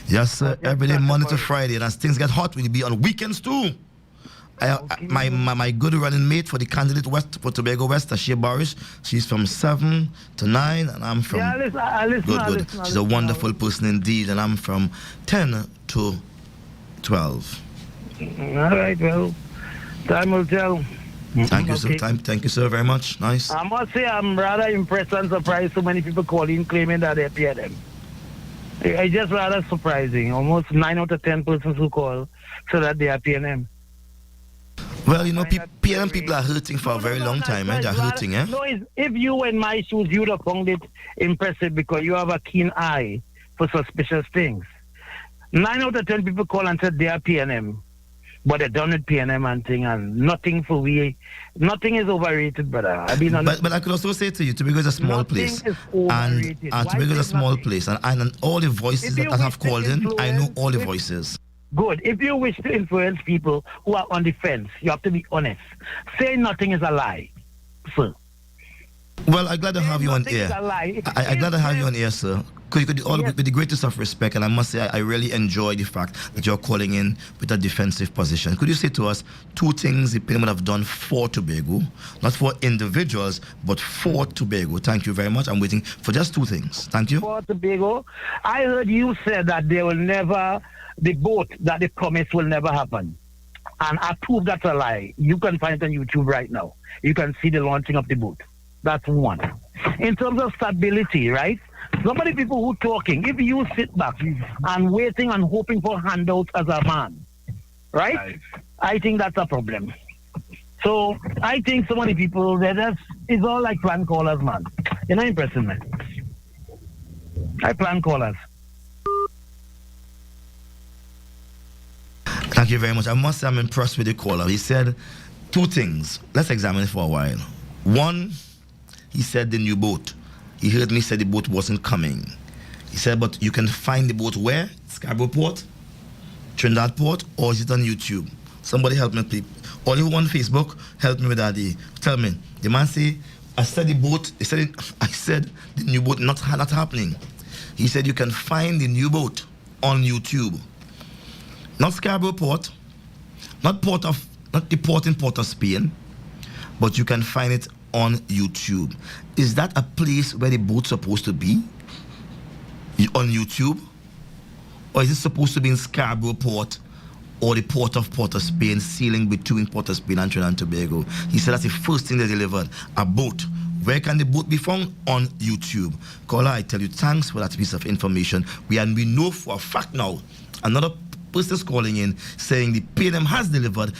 Yes, sir. Every day, Monday to Friday. And as things get hot, we'll be on weekends too. My good running mate for the candidate West for Tobago West, Ashia Barish, she's from 7 to 9, and I'm from.
I listen.
Good. She's a wonderful person indeed, and I'm from 10 to 12.
All right, well, time will tell.
Thank you, sir. Thank you, sir, very much. Nice.
I must say, I'm rather impressed and surprised. So many people calling, claiming that they're PNM. It's just rather surprising. Almost 9 out of 10 persons who call so that they are PNM.
Well, you know, PNM people are hurting for a very long time, and they're hurting, eh?
No, if you were in my shoes, you would have found it impressive because you have a keen eye for suspicious things. 9 out of 10 people call and said they are PNM, but they're done with PNM and thing, and nothing is overrated, brother.
But I could also say to you, Tobago is a small place, and Tobago is a small place, and all the voices that have called in, I know all the voices.
Good. If you wish to influence people who are on the fence, you have to be honest. Say nothing is a lie, sir.
Well, I'm glad to have you on air. I'm glad to have you on air, sir. With the greatest of respect, and I must say, I really enjoy the fact that you're calling in with a defensive position. Could you say to us 2 things the PNM would have done for Tobago, not for individuals, but for Tobago? Thank you very much. I'm waiting for just 2 things. Thank you.
For Tobago, I heard you say that the boat that they promised will never happen. And I prove that's a lie. You can find it on YouTube right now. You can see the launching of the boat. That's one. In terms of stability, right? Some of the people who talking, if you sit back and waiting and hoping for handouts as a man, right? I think that's a problem. So I think so many people, it's all like plan callers, man. You're not impressing me. I plan callers.
Thank you very much. I must say I'm impressed with the caller. He said 2 things. Let's examine it for a while. 1, he said the new boat. He heard me say the boat wasn't coming. He said, but you can find the boat where? Scarborough Port, Trinidad Port, or is it on YouTube? Somebody help me, please. Or you on Facebook, help me with that. Tell me. The man say, I said the boat, I said the new boat not happening. He said you can find the new boat on YouTube. Not Scarborough Port, not the port in Port of Spain, but you can find it on YouTube. Is that a place where the boat's supposed to be? On YouTube? Or is it supposed to be in Scarborough Port or the port of Spain, sailing between Port of Spain and Trinidad and Tobago? He said that's the first thing they delivered, a boat. Where can the boat be found? On YouTube. Caller, I tell you, thanks for that piece of information. We know for a fact now, another person is calling in saying the PNM has delivered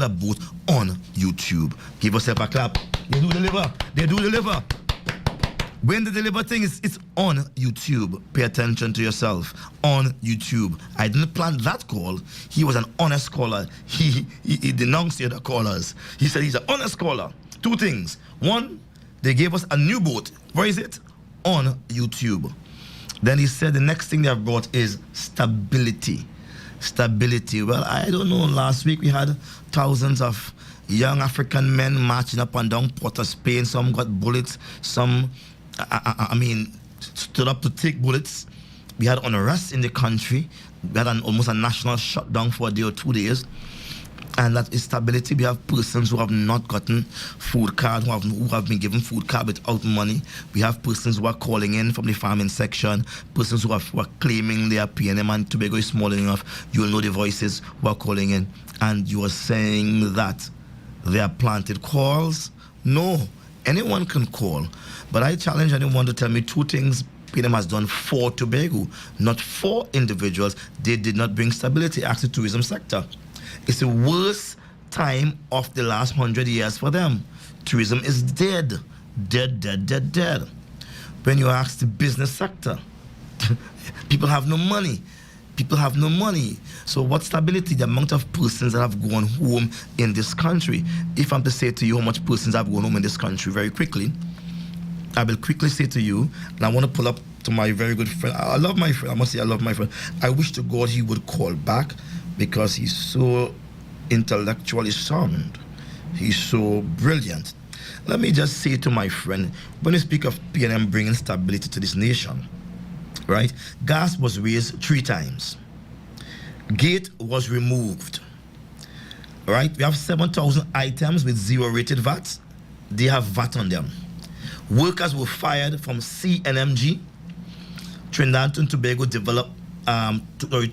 a boat on YouTube. Give yourself a clap. They do deliver. When the deliver thing it's on YouTube. Pay attention to yourself. On YouTube. I didn't plan that call. He was an honest caller. He denounced the other callers. He said he's an honest caller. 2 things. 1, they gave us a new boat. Where is it? On YouTube. Then he said the next thing they have brought is stability. Well, I don't know. Last week we had thousands of young African men marching up and down Port of Spain. Some got bullets. Some, stood up to take bullets. We had unrest in the country. We had almost a national shutdown for a day or 2 days. And that is stability. We have persons who have not gotten food card, who have been given food card without money. We have persons who are calling in from the farming section, persons who are claiming they are PNM, and Tobago is small enough. You will know the voices who are calling in. And you are saying that they are planted calls. No, anyone can call. But I challenge anyone to tell me 2 things PNM has done for Tobago, not for individuals. They did not bring stability. Ask the tourism sector. It's the worst time of the last 100 years for them. Tourism is dead. When when you ask the business sector, people have no money. People have no money. So what stability? The amount of persons that have gone home in this country. If I'm to say to you how much persons have gone home in this country very quickly, I will quickly say to you, and I want to pull up to my very good friend. I love my friend. I must say I love my friend. I wish to God he would call back because he's so intellectually sound. He's so brilliant. Let me just say to my friend, when you speak of PNM bringing stability to this nation, right? Gas was raised 3 times. Gate was removed. Right? We have 7,000 items with 0 rated VAT. They have VAT on them. Workers were fired from CNMG, Trinidad and Tobago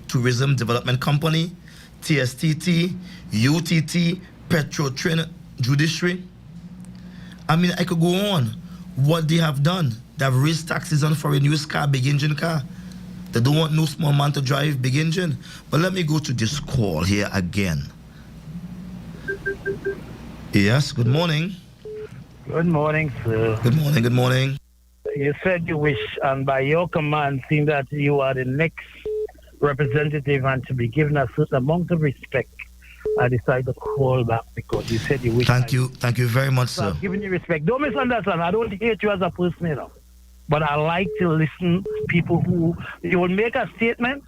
Tourism Development Company, TSTT, UTT, Petro-Trin Judiciary. I mean, I could go on. What they have done, they have raised taxes on foreign use car, big engine car. They don't want no small man to drive big engine. But let me go to this call here again. Yes, good morning.
Good morning, sir.
Good morning, good morning.
You said you wish, and by your command, seeing that you are the next representative and to be given a certain amount of respect, I decided to call back because you said you wish.
Thank you very much,
so
sir.
I'm giving you respect. Don't misunderstand. I don't hate you as a person, you know. But I like to listen to people who, you will make a statement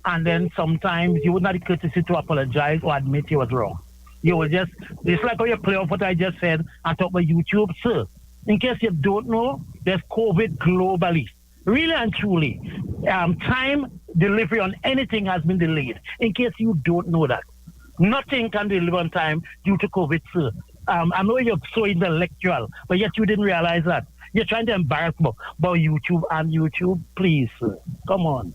and then sometimes you would not have courtesy to apologize or admit you was wrong. You will just, it's like how you play off what I just said and talk about YouTube, sir. In case you don't know, there's COVID globally. Really and truly, time delivery on anything has been delayed. In case you don't know that. Nothing can deliver on time due to COVID, sir. I know you're so intellectual, but yet you didn't realize that. You're trying to embarrass me about YouTube and YouTube. Please, sir. Come on.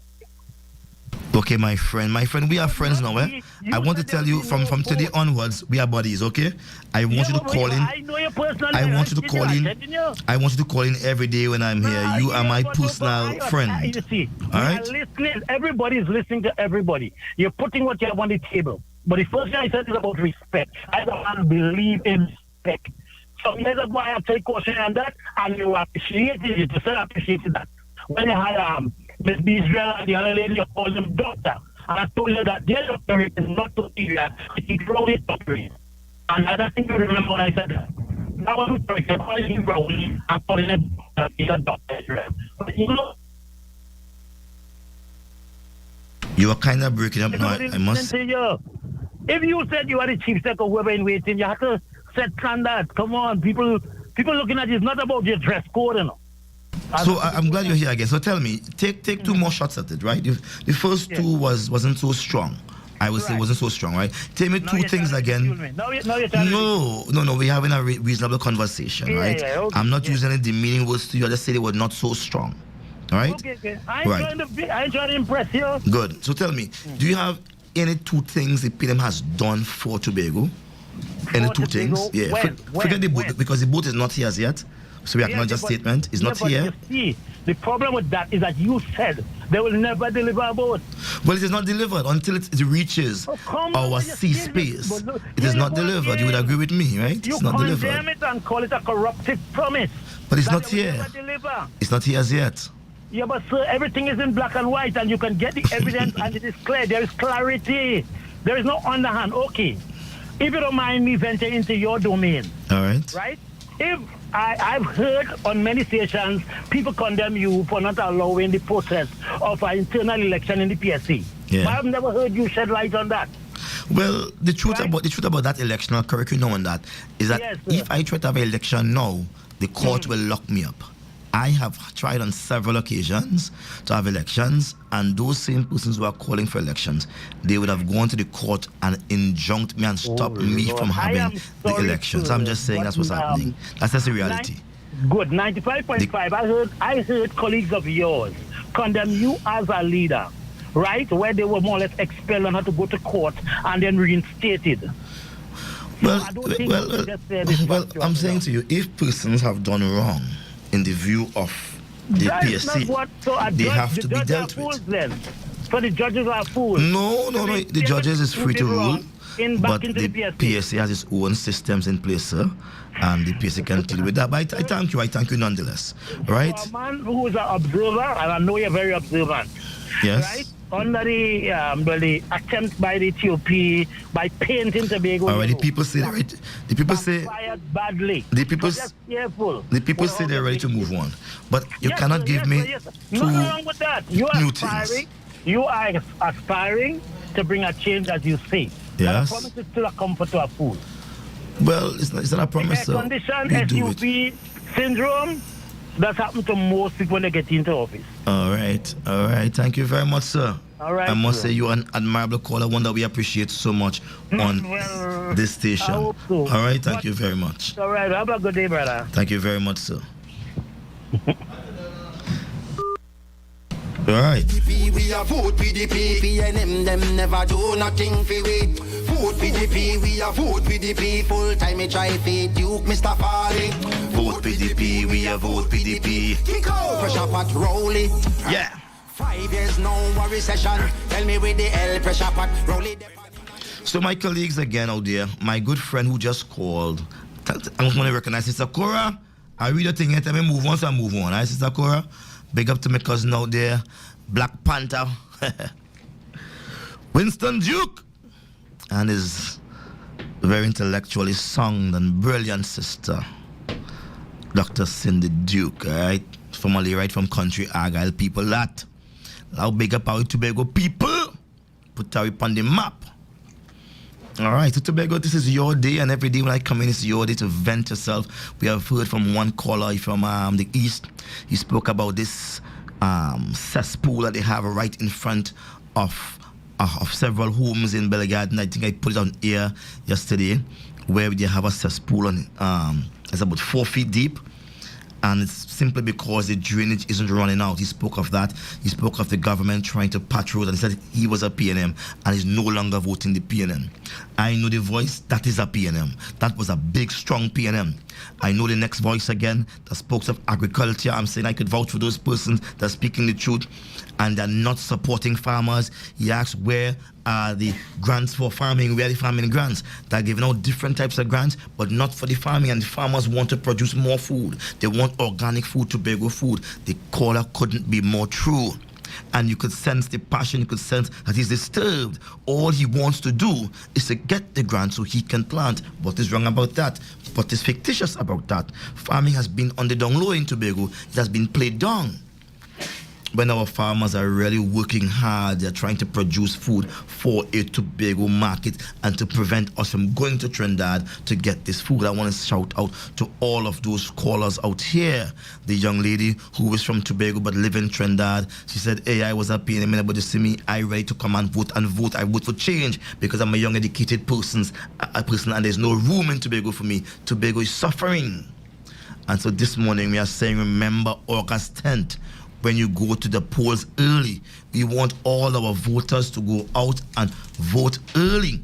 Okay, my friend, we are friends now, eh? I want to tell you from today onwards, we are buddies, okay? I want you to call in.
I know your personal.
I want you to call in. I want you to call in every day when I'm here. You are my personal friend.
You see,
all right?
Everybody is listening to everybody. You're putting what you have on the table. But the first thing I said is about respect. I don't believe in respect. So years ago, I have taken caution on that, and you appreciated it. You still appreciated that. When you had Miss Israel and the other lady, you called them doctor. And I told you that their doctor is not so serious. It's Rowley doctor. And I don't think you remember when I said that. That was correct. I'm calling him Rowley. I'm calling him Dr. Israel. But you know,
you are kind of breaking up now. I must say.
If you said you are the chief secretary, whoever in waiting, you have to set standards. Come on, people looking at it. It's not about your dress code, you know.
So I'm glad you're here again. So tell me, take 2 more shots at it, right? The first 2 wasn't so strong. I would say wasn't so strong, right? Tell me 2 things again. No, we're having a reasonable conversation, right?
Yeah, okay,
I'm not using any demeaning words to you. I just said they were not so strong. All right?
Okay. I ain't trying to impress you.
Good. So tell me, do you have any 2 things the PNM has done for Tobago? Any 2 things? Yeah. Forget the boat because the boat is not here as yet. So we acknowledge a statement. It's not here.
You see, the problem with that is that you said they will never deliver a boat.
Well, it is not delivered until it reaches our sea space. It is not delivered. You would agree with me, right? It's not delivered.
You condemn it and call it a corruptive promise.
But it's not here. It's not here as yet.
Yeah, but sir, everything is in black and white and you can get the evidence and it is clear. There is clarity. There is no underhand. Okay. If you don't mind me venturing into your domain.
All right.
Right? If I've heard on many stations people condemn you for not allowing the process of an internal election in the PSC.
Yeah.
But I've never heard you shed light on that.
Well, the truth about that election, I'll correct you now on that, is that if I try to have an election now, the court will lock me up. I have tried on several occasions to have elections, and those same persons who are calling for elections, they would have gone to the court and injunct me and stopped me from having the elections. I'm just saying that's what's happening. That's just the reality.
Good. 95.5. I heard colleagues of yours condemn you as a leader, right? Where they were more or less expelled and had to go to court and then reinstated.
Well, I'm saying to you, if persons have done wrong in the view of the PSC, they have to be dealt with.
Then. So the judges are fools.
No. The judges is free to rule. but
into
the
the
PSA has its own systems in place, sir, and the PSA can deal with that. But I thank you nonetheless, right?
For a man who is an observer, and I know you're very observant,
Yes.
right? Under the attempt by the TOP by painting Tobago.
Already, people say that, right? The people say
fired badly.
the people
So just careful.
the people say they're ready to move on, but you
Yes,
cannot
sir,
give
yes,
me
sir, yes, sir.
two
Nothing wrong with that. You are
new
aspiring.
things.
You are aspiring to bring a change, as you say.
Yes.
But a promise is still a comfort to a fool.
Well, it's not a promise,
Air
sir.
condition,
We do it.
SUV syndrome, that's happened to most people when they get into office.
All right. Thank you very much, sir.
All right,
I must
sir.
say you're an admirable caller, one that we appreciate so much on
Well,
this station.
I hope so.
All right, thank
But-
you very much.
All right, have a good day, brother.
Thank you very much, sir. All right.
We are vote PDP, PNM them never do nothing for we. Vote PDP, we are vote PDP. Full time me try feed Duke, Mr. Farley.
Vote PDP, we are vote PDP.
Kick out, pressure pot rolling.
Yeah.
5 years no worry session. Tell me with the L pressure pot rolling.
So my colleagues again out there, my good friend who just called, I'm going to recognize Sister Cora. I read the thing and tell me move on, so I move on. Right, Sister Cora? Big up to my cousin out there, Black Panther, Winston Duke, and his very intellectually sound and brilliant sister, Dr. Cindy Duke, right? Formerly right from country Argyle people that. Now big up our Tobago people, put our on the map. All right, so Tobago, this is your day, and every day when I come in, it's your day to vent yourself. We have heard from one caller from the east. He spoke about this cesspool that they have right in front of several homes in Bellegarde. I think I put it on air yesterday, where they have a cesspool on it's about 4 feet deep. And it's simply because the drainage isn't running out. He spoke of that. He spoke of the government trying to patch roads, and he said he was a PNM and he's no longer voting the PNM. I know the voice, that is a PNM. That was a big, strong PNM. I know the next voice again that spoke of agriculture. I'm saying I could vouch for those persons that are speaking the truth and they're not supporting farmers. He asked where are the grants for farming, where are the farming grants? They're giving out different types of grants, but not for the farming, and the farmers want to produce more food. They want organic food, Tobago food. The caller couldn't be more true. And you could sense the passion, you could sense that he's disturbed. All he wants to do is to get the grant so he can plant. What is wrong about that? What is fictitious about that? Farming has been on the down low in Tobago. It has been played down. When our farmers are really working hard, they're trying to produce food for a Tobago market and to prevent us from going to Trinidad to get this food. I want to shout out to all of those callers out here. The young lady who was from Tobago but live in Trinidad, she said, hey, I was a PNM, but you see me, I ready to come and vote. I vote for change because I'm a young educated person and there's no room in Tobago for me. Tobago is suffering. And so this morning we are saying, remember August 10th. When you go to the polls early, we want all our voters to go out and vote early.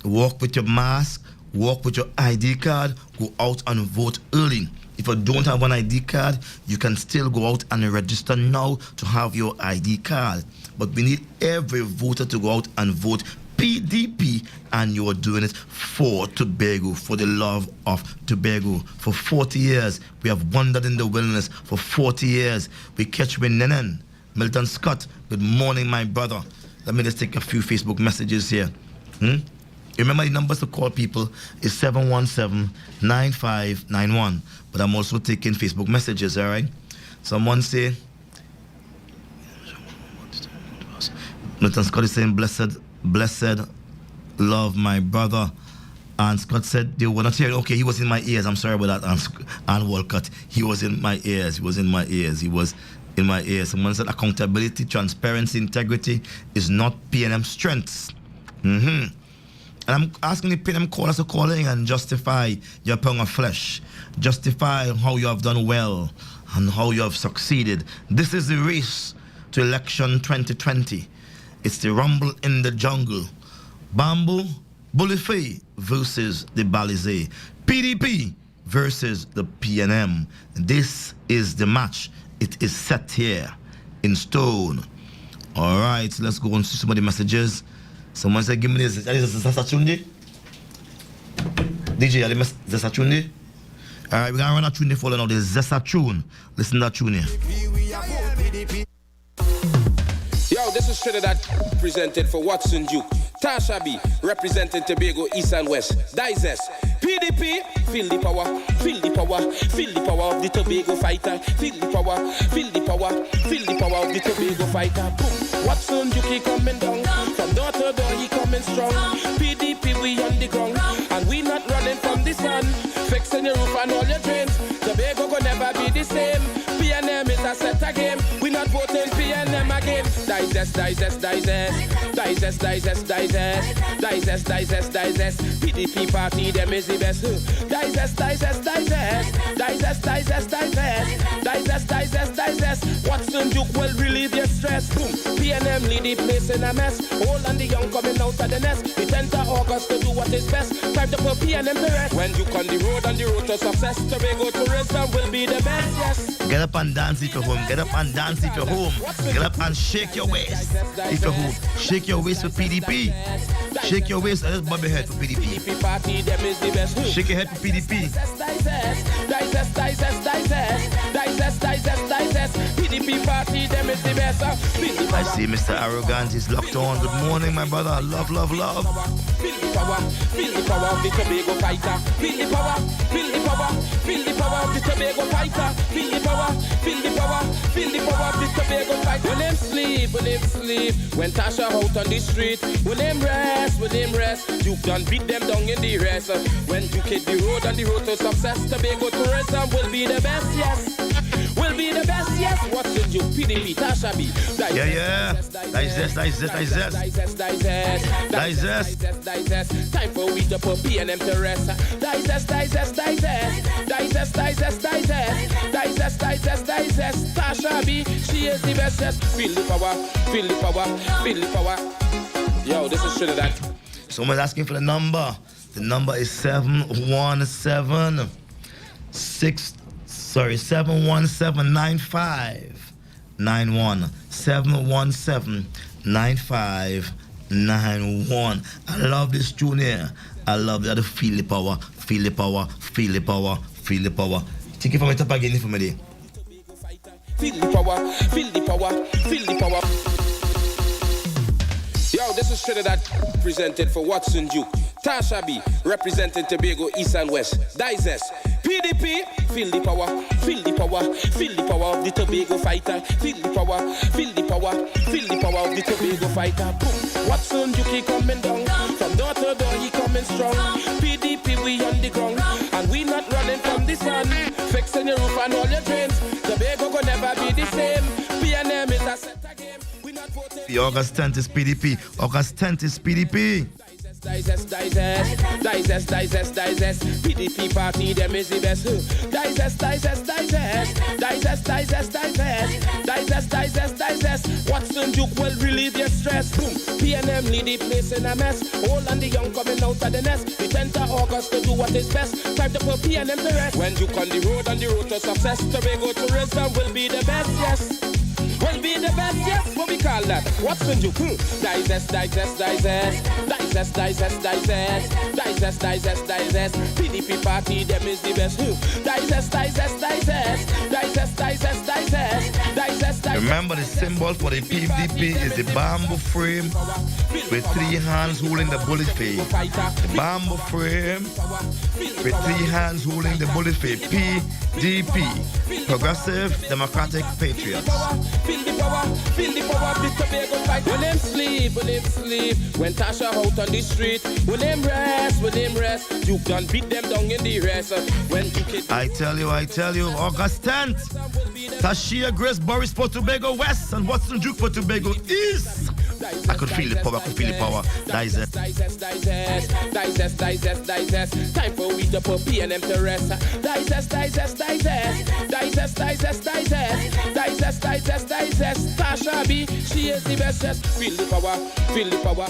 Walk with your mask, walk with your ID card, go out and vote early. If you don't have an ID card, you can still go out and register now to have your ID card. But we need every voter to go out and vote PDP, and you are doing it for Tobago, for the love of Tobago. For 40 years, we have wandered in the wilderness. For 40 years, we catch Winenen. Milton Scott, good morning, my brother. Let me just take a few Facebook messages here. Remember the numbers to call people is 717-9591. But I'm also taking Facebook messages, all right? Someone say, Milton Scott is saying, blessed love, my brother. And Scott said they were not hearing. Okay, he was in my ears. I'm sorry about that, and Walcott. He was in my ears. Someone said accountability, transparency, integrity is not PNM strengths. And I'm asking the PNM callers to call in and justify your pound of flesh. Justify how you have done well and how you have succeeded. This is the race to election 2020. It's the rumble in the jungle. Bamboo, Bulife versus the Balize. PDP versus the PNM. This is the match. It is set here in stone. All right, let's go on to some of the messages. Someone said, give me this. Is this a tune? DJ, is this a tune? Alright, we're gonna run a tune for now. This is a tune. Listen to that tune here.
Yo, this is Trinidad presented for Watson Duke. Tasha B representing Tobago East and West. Dizes. PDP, feel the power, feel the power, feel the power of the Tobago fighter. Feel the power, feel the power, feel the power of the Tobago fighter. Boom. Watson Duke coming down. From door to door he coming strong. PDP we on the ground. And we not running from the sun. Fixing your roof and all your drains. Tobago go never be the same. PNM is a set again. We not voting PNM again. Digest. PDP party, them is the best. Digest. Watson Duke will relieve your stress. Boom. PNM lead the place in a mess. Old and the young coming out of the nest. The 10th of August to do what is best. Time to put PNM to rest. When you on the road to success, Tobago tourism will be the best, yes.
Get up and dance if you're home. Get up and dance if you're home. Get up and shake your waist if you're home. Shake your waist for PDP. Shake your waist and just bob your head for PDP. Shake your head for PDP.
PDP party, them is the best.
I see Mr. Arrogant is locked on. Good morning, my brother. Love.
Feel the power of the Tobago fighter. Feel the power of the Tobago fighter. Feel the power of the Tobago fighter. When them sleep. When Tasha out on the street. When them rest. You done beat them down in the rest. When you hit the road on the road to success, Tobago tourism will be the best, yes. Will be the best, yes. What's in you, PDP, Tasha B.
Yeah. Digest.
Time for we to put PNM to rest. Digest. Tasha B, she is the best, yes. Feel the power. Yo, this is Trinidad.
Someone's asking for the number. The number is 717-9591. 717-9591. I love this tune here. I love that. Feel the power. Take it from the top again for me.
Feel the power. Yo, this is Trinidad presented for Watson Duke. Tasha B representing Tobago East and West. Dizes. PDP, feel the power of the Tobago fighter. Feel the power of the Tobago fighter. Boom. Watson Duke coming down. From door to door he coming strong. PDP we on the ground. And we not running from the sun. Fixing your roof and all your drains. Tobago go never be the same. PNM is a set again. We not voting.
The August 10th is PDP.
Digest. PDP party, them is the best. Digest. Watson Duke will relieve your stress. Boom. PNM lead the place in a mess. Old and the young coming out of the nest. The 10th of August to do what is best. Time to put PNM to rest. When you on the road to success, Tobago tourism will be the best, yes. Will be the best, yes. What we call that? Watson Duke. Digest. PDP party, them is the best. Digest.
Remember, the symbol for the PDP is the bamboo frame with 3 hands holding the bullet face. The bamboo frame with 3 hands holding the bullet face. PDP, Progressive Democratic Patriots.
Feel the power of the Tobago fight. When them sleep. When Tasha out on the street. When them rest. You done beat them down in the rest. When you kid.
I tell you, August 10th. Tashia Grace Boris for Tobago West and Watson Duke for Tobago East. I could feel the power. Digest.
Time for we to put PNM to rest. Digest. Tasha B, she is the best. Feel the power.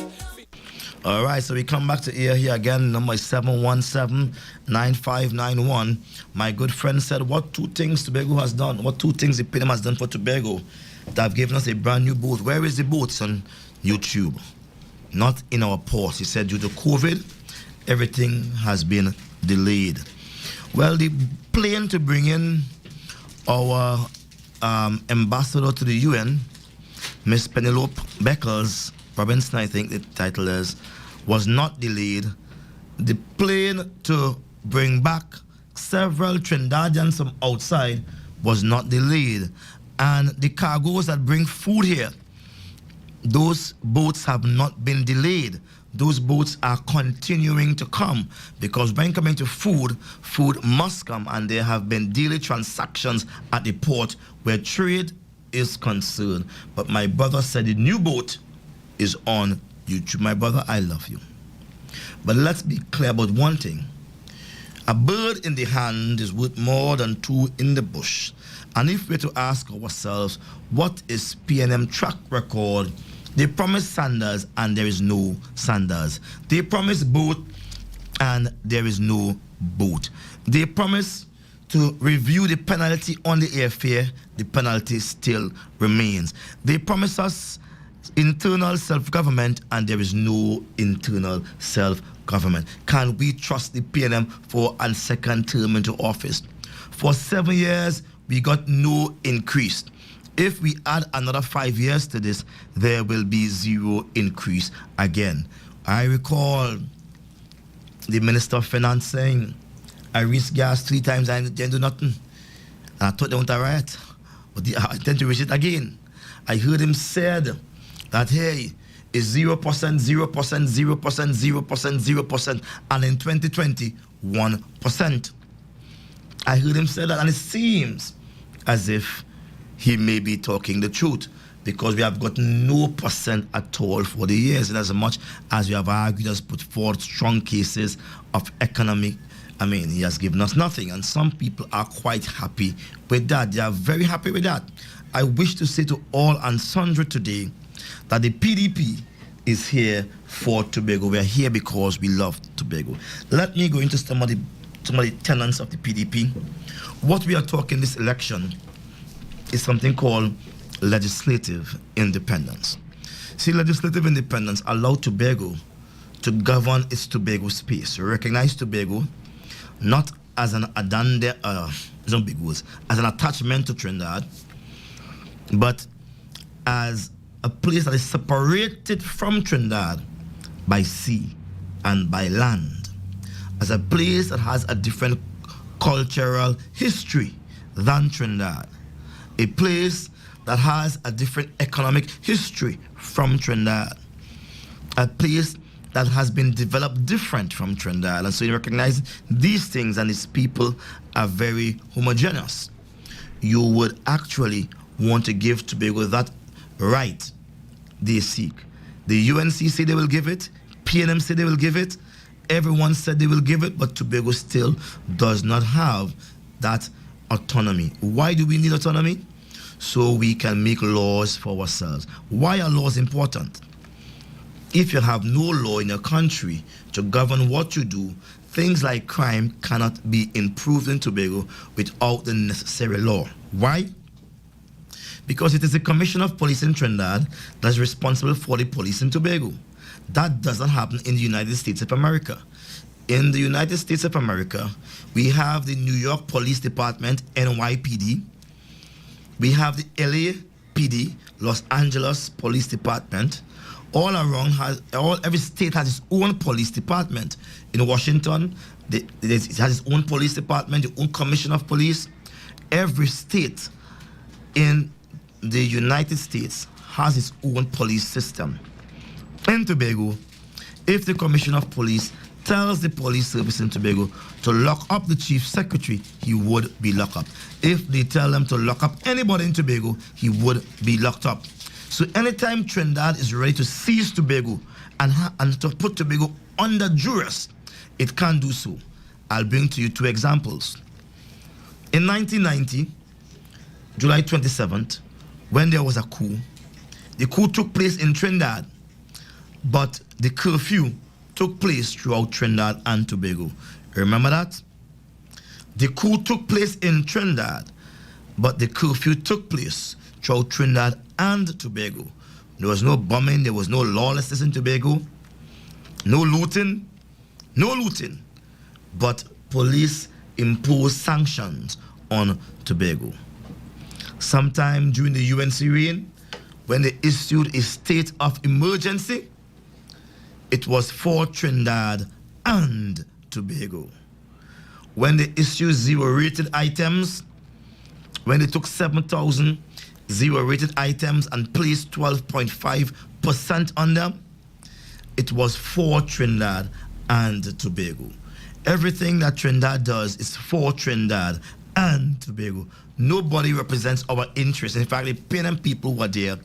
All right, so we come back to here again. Number is 717-9591. My good friend said, what 2 things Tobago has done? What 2 things the PNM has done for Tobago that have given us a brand new boat? Where is the boat? It's on YouTube. not in our ports. He said due to COVID, everything has been delayed. Well, the plane to bring in our ambassador to the UN, Miss Penelope Beckles Robinson, I think the title is, was not delayed. The plane to bring back several Trinidadians from outside was not delayed. And the cargoes that bring food here, those boats have not been delayed. Those boats are continuing to come, because when coming to food, food must come, and there have been daily transactions at the port where trade is concerned. But my brother said the new boat is on YouTube. My brother, I love you. But let's be clear about one thing. A bird in the hand is worth more than two in the bush. And if we're to ask ourselves, what is PNM track record? They promised Sanders and there is no Sanders. They promised boat and there is no boat. They promised to review the penalty on the airfare. The penalty still remains. They promised us internal self-government and there is no internal self-government. Can we trust the PNM for a second term into office? For 7 years, we got no increase. If we add another 5 years to this, there will be zero increase again. I recall the Minister of Finance saying, I raised gas 3 times and didn't do nothing. And I thought they went to riot. But I intend to raise it again. I heard him said that, hey, it's 0%, 0%, 0%, 0%, 0%, 0%, and in 2020, 1%. I heard him say that, and it seems as if he may be talking the truth, because we have got no percent at all for the years, and as much as we have argued, has put forth strong cases of economic, I mean, he has given us nothing, and some people are quite happy with that. They are very happy with that. I wish to say to all and sundry today that the PDP is here for Tobago. We are here because we love Tobago. Let me go into some of the tenets of the PDP. What we are talking this election is something called legislative independence. See, legislative independence allows Tobago to govern its Tobago space. Recognize Tobago not as an addendum, some big words, as an attachment to Trinidad, but as a place that is separated from Trinidad by sea and by land, as a place that has a different cultural history than Trinidad, a place that has a different economic history from Trinidad, a place that has been developed different from Trinidad. And so you recognize these things, and these people are very homogeneous. You would actually want to give Tobago that right they seek. The UNC say they will give it, PNM say they will give it, everyone said they will give it, but Tobago still does not have that autonomy. Why do we need autonomy? So we can make laws for ourselves. Why are laws important? If you have no law in your country to govern what you do, things like crime cannot be improved in Tobago without the necessary law. Why? Because it is the Commissioner of Police in Trinidad that is responsible for the police in Tobago. That doesn't happen in the United States of America. In the United States of America, we have the New York Police Department, NYPD. We have the LAPD, Los Angeles Police Department. All around, every state has its own police department. In Washington, it has its own police department, its own commissioner of police. Every state in the United States has its own police system. In Tobago, if the commissioner of police tells the police service in Tobago to lock up the chief secretary, he would be locked up. If they tell them to lock up anybody in Tobago, he would be locked up. So anytime Trinidad is ready to seize Tobago and to put Tobago under duress, it can do so. I'll bring to you 2 examples. In 1990, July 27th, when there was a coup, the coup took place in Trinidad, but the curfew took place throughout Trinidad and Tobago. Remember that? The coup took place in Trinidad, but the curfew took place throughout Trinidad and Tobago. There was no bombing. There was no lawlessness in Tobago. No looting. No looting. But police imposed sanctions on Tobago. Sometime during the UNC reign, when they issued a state of emergency, it was for Trinidad and Tobago. When they issued zero-rated items, when they took 7,000 zero-rated items and placed 12.5% on them, it was for Trinidad and Tobago. Everything that Trinidad does is for Trinidad and Tobago. Nobody represents our interests. In fact, the PNM people who are there,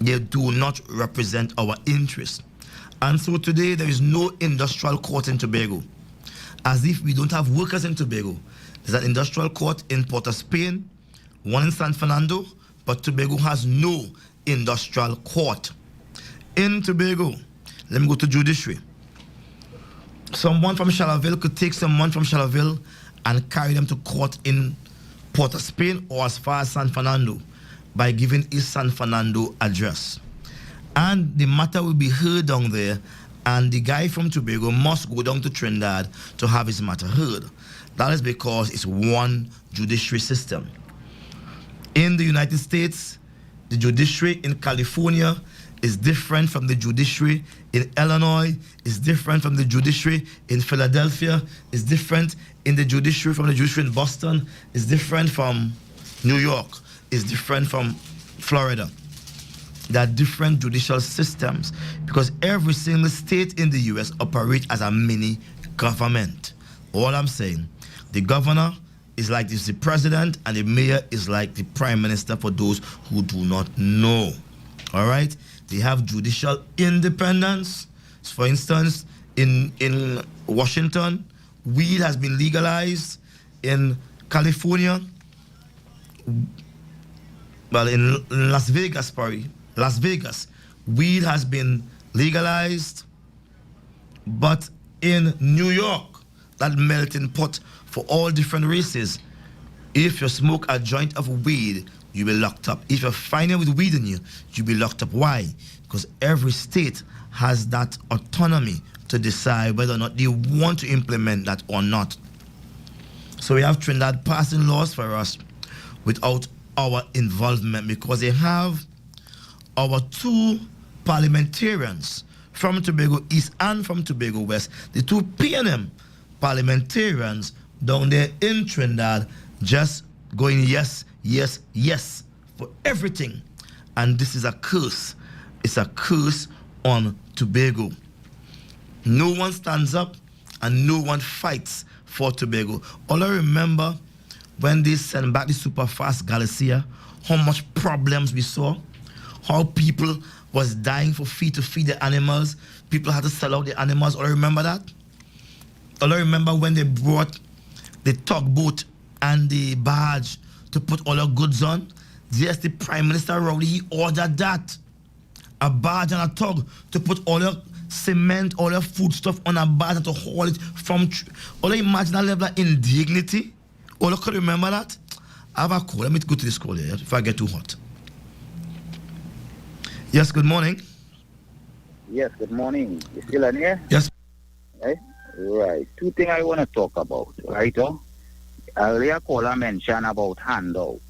they do not represent our interests. And so today there is no industrial court in Tobago. As if we don't have workers in Tobago. There's an industrial court in Port of Spain, one in San Fernando, but Tobago has no industrial court. In Tobago, let me go to judiciary. Someone from Charleville could take someone from Charleville and carry them to court in Port of Spain or as far as San Fernando by giving his San Fernando address. And the matter will be heard down there, and the guy from Tobago must go down to Trinidad to have his matter heard. That is because it's one judiciary system. In the United States, the judiciary in California is different from the judiciary in Illinois, is different from the judiciary in Philadelphia, is different in the judiciary from the judiciary in Boston, is different from New York, is different from Florida. There are different judicial systems because every single state in the U.S. operates as a mini government. All I'm saying, the governor is like the president and the mayor is like the prime minister for those who do not know. All right? They have judicial independence. For instance, in Washington, weed has been legalized. In California, well, in Las Vegas, weed has been legalized. But in New York, that melting pot for all different races, if you smoke a joint of weed, you'll be locked up. If you're finding with weed in you, you'll be locked up. Why? Because every state has that autonomy to decide whether or not they want to implement that or not. So we have Trinidad passing laws for us without our involvement because they have our two parliamentarians from Tobago East and from Tobago West, the two PNM parliamentarians down there in Trinidad just going yes, yes, yes for everything. And this is a curse. It's a curse on Tobago. No one stands up and no one fights for Tobago. All I remember when they sent back the super-fast Galicia, how much problems we saw, how people was dying for feed to feed the animals. People had to sell out the animals. All I remember that. All I remember when they brought the tugboat and the barge to put all our goods on. Yes, the Prime Minister Rowley, he ordered that. A barge and a tug to put all your cement, all your food stuff on a barge and to haul it from... All I imagine that level of indignity. All I could remember that. I have a call. Let me go to this call here if I get too hot. Yes, good morning.
Yes, good morning. You still in here?
Yes.
Right. Two things I want to talk about, right? Earlier caller mentioned about handout.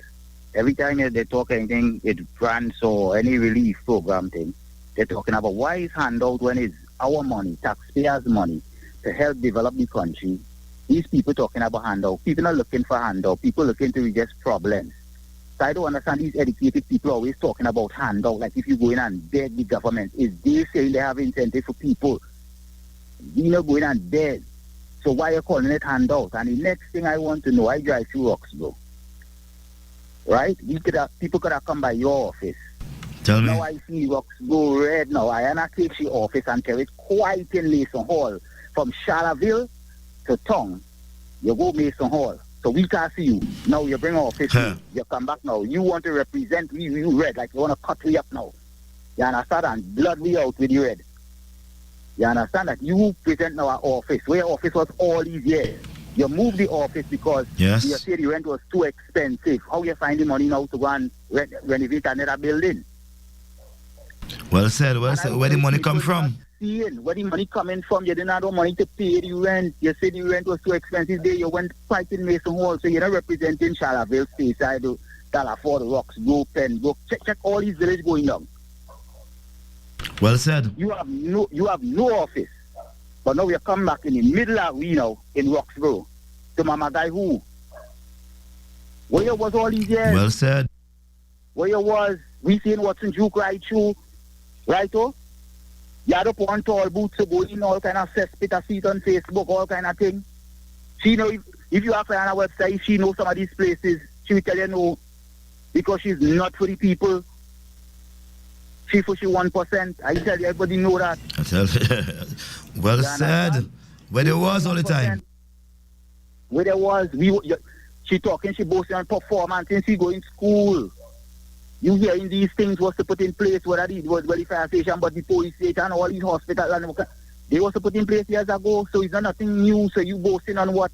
Every time they talk anything with grants or any relief program thing, they're talking about why is handout when it's our money, taxpayers' money, to help develop the country. These people talking about handout. People are looking for handout. People looking to redress problems. So I don't understand these educated people always talking about handout. Like if you go in and beg the government, is they saying they have incentive for people? You know, going and beg. So why are you calling it handout? And the next thing I want to know, I drive through Roxborough. Right? People could have come by your office.
Tell me.
Now I see Roxborough red now. I am take your office and tell it quite in Mason Hall. From Charleville to Tong, you go Mason Hall. So we can't see you. Now you bring our office. You come back now. You want to represent me, you red, like you want to cut me up now. You understand? And blood me out with you red. You understand that you present our office, where office was all these years. You moved the office because you say the rent was too expensive. How you find the money now to go and renovate another building?
Well said. Where the money come from?
Where the money coming from? You didn't have no money to pay the rent. You said the rent was too expensive there. You went fighting Mason Hall, so you're not representing Charlaville, Speyside, Talaford, Rocks, Go, Penn, Go. Check all these villages going down.
Well said.
You have no office. But now we come back in the middle of we now in Roxborough. To Mama Guy who? Where you was all these years?
Well said.
Where you was? We seen Watson Duke right through. Right, oh? You had up on tall boots to go in, all kind of cesspit of seat on Facebook, all kind of thing. She know if you have on her website, she knows some of these places. She will tell you no. Because she's not for the people. She for she 1%. I tell you, everybody know that.
I tell you. Well said. Where there was all the time.
Where there was, she talking, she boasting on performance since she go in school. You hearing these things was to put in place, whether it was the fire station, but the police station, all these hospitals, they was to put in place years ago, so it's not nothing new, so you boasting on what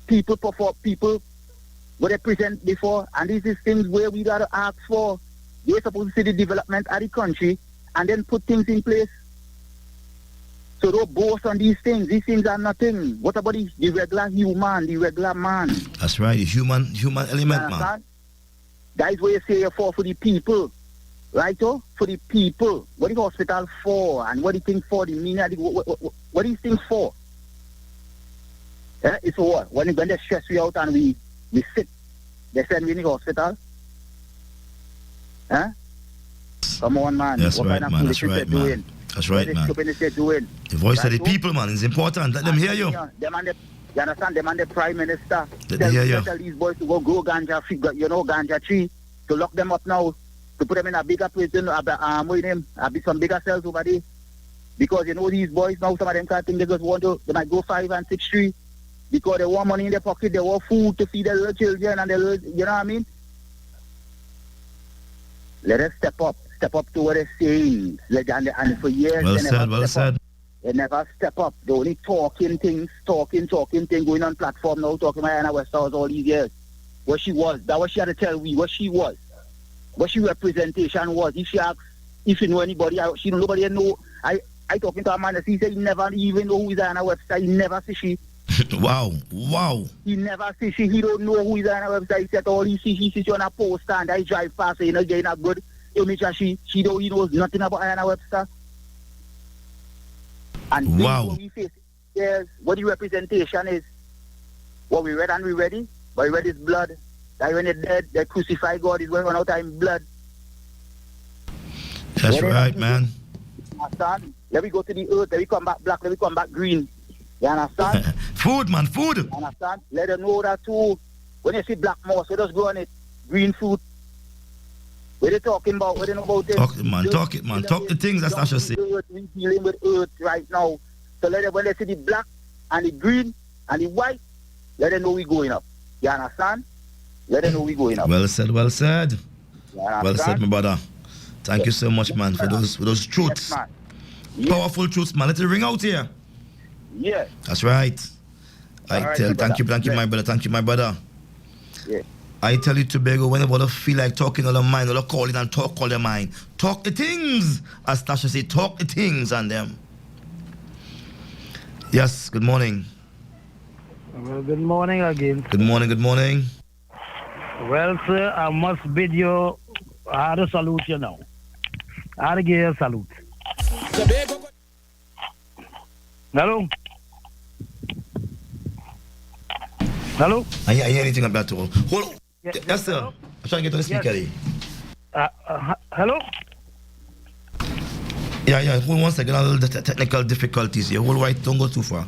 people perform, people, what they present before, and these is things where we got to ask for. They're supposed to see the development of the country and then put things in place. So don't boast on these things. These things are nothing. What about the regular human, the regular man?
That's right, the human element, man.
That is what you say you're for the people. Right, oh? For the people. What the hospital for? And what do you think for? The meaning what do you think for? It's for what? When they stress we out and we sit, they send me in the hospital. Huh? Come on, man.
That's
what
right,
kind of
man. That's right, man.
doing?
That's right, man.
Doing?
The voice
right,
of the people, man, is important. Let them hear you.
You understand? Them and the Prime Minister.
Let them hear you.
Tell these boys to go grow ganja, ganja tree, to lock them up now, to put them in a bigger prison, some bigger cells over there. Because these boys now, some of them can't think they just want to, they might go 5 and 6 street because they want money in their pocket, they want food to feed their little children and their little, you know what I mean? Let us step up to what they're saying. And for years,
well said.
They never step up. They only talking things, going on platform now, talking about Anna Westhouse all these years. What she was, that what she had to tell me, what she was. What she representation was. If she asks, if you know anybody, nobody know. I talking to a man, he said he never even know who is on our website. He never see she.
Wow.
He never see she. He don't know who is on our website. He said all he see on a poster and I drive past, getting a good image and he knows nothing about Anna Webster. And
wow.
We face what the representation is. What we read and we ready, but we read is blood. That when they're dead, they crucify God is when run out of time blood.
That's right, man.
Understand? Let me go to the earth, let me come back black, let me come back green. You understand?
Food, man, food.
You understand? Let them know that too. When you see black moss, they just grow on it. Green fruit. What they talking about? What they know about it?
Talk it, man. Talk the things that's not just say.
We're dealing with earth right now. So let them, when they see the black and the green and the white, let them know we going up. You understand? Let them know we going up.
Well said. Well said, my brother. Thank you so much, man, for those truths.
Yes, man.
Powerful truths, man. Let it ring out here.
Yeah.
That's right.
Thank
you, my brother. Thank you, my brother.
Yeah.
I tell you, Tobago, whenever they feel like talking all their mind, they'll call it and talk all their mind. Talk the things, as Tasha say, talk the things on them. Yes, good morning.
Well, good morning again.
Good morning.
Well, sir, I must bid you, I had to salute you now. I had to give you a salute. Hello? Hello?
I hear anything about to hold on. Yes, sir.
Hello?
I'm trying to get to the speaker.
Hello?
Yeah. Hold 1 second. A little technical difficulties here. Hold right. Don't go too far.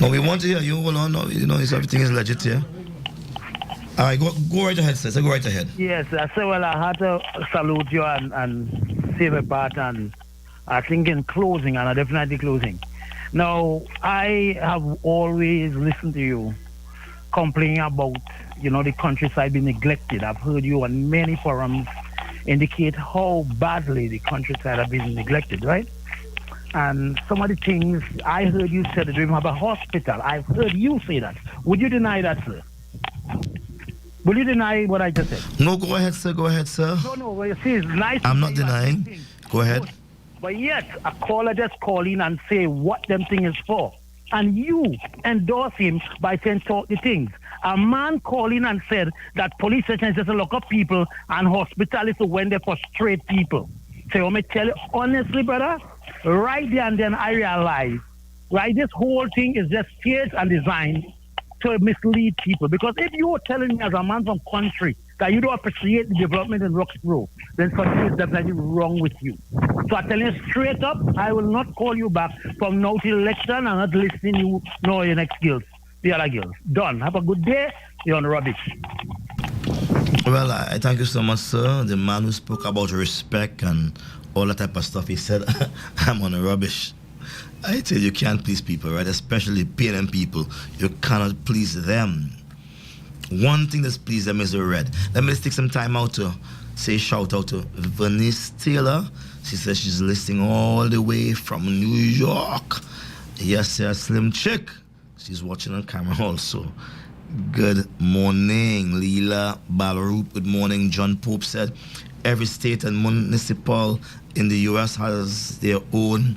No, we want to hear you. Hold on. No, everything is legit here. All right, go right ahead, sir. Go right ahead.
Yes, I said, well, I had to salute you and say my part, and I think in closing, and I definitely closing. Now, I have always listened to you complaining about, the countryside being neglected. I've heard you on many forums indicate how badly the countryside has been neglected, right? And some of the things I heard you say, that we have a hospital. I've heard you say that. Would you deny that, sir? Will you deny what I just said?
No, go ahead, sir. Go ahead, sir.
No. Well, you see, it's nice.
I'm not denying. Go ahead.
But yet, a caller just call in and say what them thing is for. And you endorse him by saying talk the things. A man called in and said that police station is just to lock up people and hospital is to when they frustrate people. So let me tell you honestly, brother, right there and then I realized, right, this whole thing is just staged and designed to mislead people. Because if you were telling me as a man from country that you don't appreciate the development in Roxborough, then something is definitely wrong with you. So I tell you straight up, I will not call you back from now till election. I'm not listening to you nor your next girls, the other girls. Done. Have a good day. You're on the rubbish.
Well, I thank you so much, sir. The man who spoke about respect and all that type of stuff, he said, I'm on the rubbish. I tell you, you can't please people, right? Especially PNM people. You cannot please them. One thing that's pleased them is the red. Let me just take some time out to say shout out to Venice Taylor. She says she's listening all the way from New York. Yes, sir, slim chick. She's watching on camera also. Good morning, Leela Balaroop. Good morning. John Pope said every state and municipal in the U.S. has their own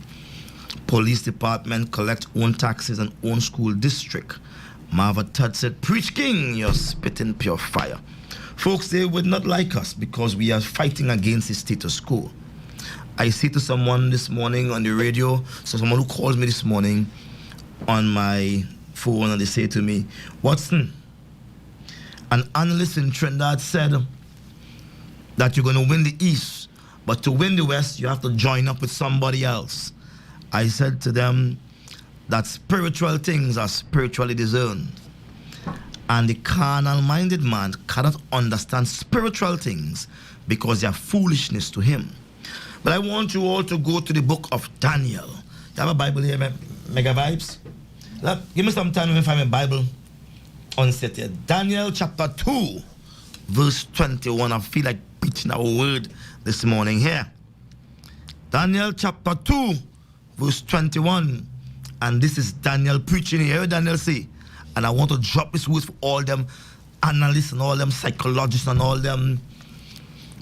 police department, collect own taxes and own school district. Marva Todd said, preach king, you're spitting pure fire. Folks, they would not like us because we are fighting against the status quo. I say to someone this morning on the radio, so someone who calls me this morning on my phone, and they say to me, Watson, an analyst in Trinidad said that you're going to win the East, but to win the West, you have to join up with somebody else. I said to them that spiritual things are spiritually discerned. And the carnal-minded man cannot understand spiritual things because they are foolishness to him. But I want you all to go to the book of Daniel. You have a Bible here, Mega Vibes? Give me some time to find my Bible on set here. Daniel chapter 2, verse 21. I feel like preaching a word this morning here. Daniel chapter 2, verse 21. And this is Daniel preaching here. Daniel say, and I want to drop this word for all them analysts and all them psychologists and all them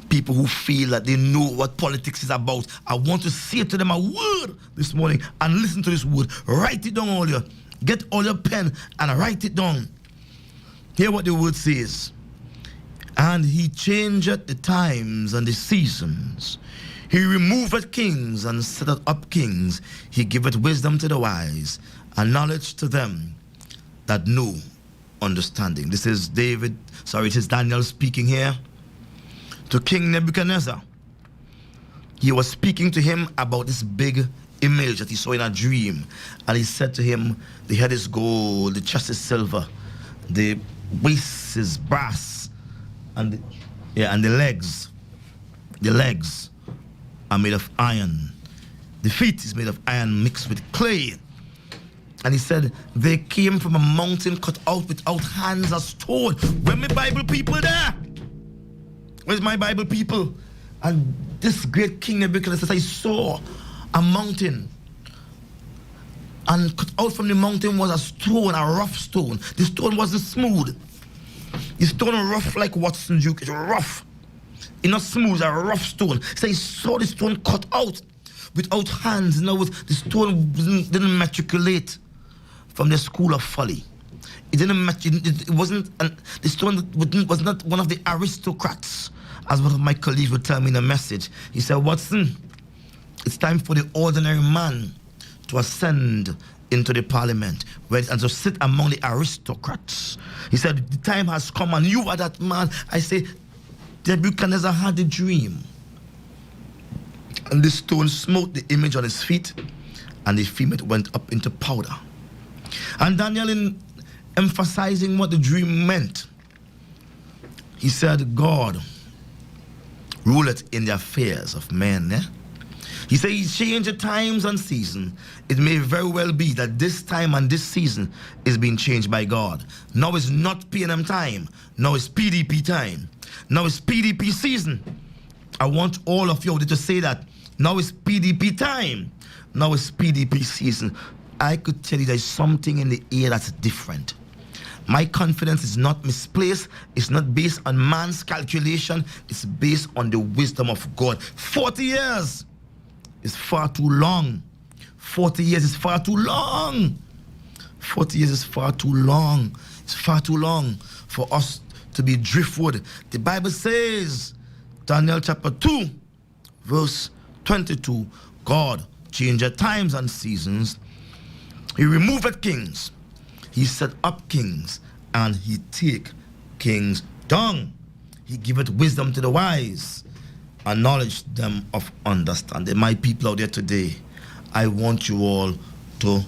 people who feel that they know what politics is about. I want to say to them a word this morning and listen to this word. Write it down, all you. Get all your pen and write it down. Hear what the word says. And he changeth the times and the seasons. He removeth kings and setteth up kings. He giveth wisdom to the wise and knowledge to them that know understanding. This is Daniel speaking here to King Nebuchadnezzar. He was speaking to him about this big image that he saw in a dream. And he said to him, the head is gold, the chest is silver, the waist is brass, and the legs are made of iron. The feet is made of iron mixed with clay. And he said, they came from a mountain cut out without hands or stone. Where my Bible people there? Where's my Bible people? And this great King Nebuchadnezzar says, I saw a mountain. And cut out from the mountain was a stone, a rough stone. The stone wasn't smooth. The stone was rough like Watson Duke. It's rough. It's not smooth, a rough stone. So he saw the stone cut out without hands. In other words, the stone didn't matriculate from the school of folly. It didn't match. It wasn't. The stone was not one of the aristocrats, as one of my colleagues would tell me in a message. He said, Watson, it's time for the ordinary man to ascend into the parliament and to sit among the aristocrats. He said, the time has come and you are that man. I say, Nebuchadnezzar had a dream. And the stone smote the image on his feet and the feet went up into powder. And Daniel, in emphasizing what the dream meant, he said, God ruleth in the affairs of men. He said he changed the times and season. It may very well be that this time and this season is being changed by God. Now it's not PNM time. Now it's PDP time. Now it's PDP season. I want all of you to say that. Now it's PDP time. Now it's PDP season. I could tell you there's something in the air that's different. My confidence is not misplaced. It's not based on man's calculation. It's based on the wisdom of God. 40 years is far too long. 40 years is far too long. 40 years is far too long. It's far too long for us to be driftwood. The Bible says, Daniel chapter 2, verse 22, God changeth times and seasons. He removeth kings. He set up kings, and he take kings down. He giveth wisdom to the wise, and knowledge them of understanding. My people out there today, I want you all to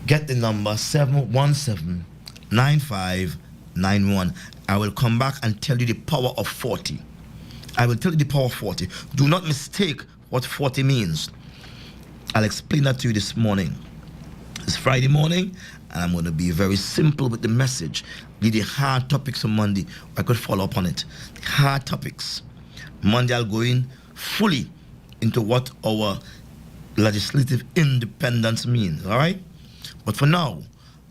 get the number 717-9591. I will come back and tell you the power of 40. I will tell you the power of 40. Do not mistake what 40 means. I'll explain that to you this morning. It's Friday morning, and I'm going to be very simple with the message. Leave the hard topics on Monday. I could follow up on it. Hard topics. Monday, I'll go in fully into what our legislative independence means, all right? But for now,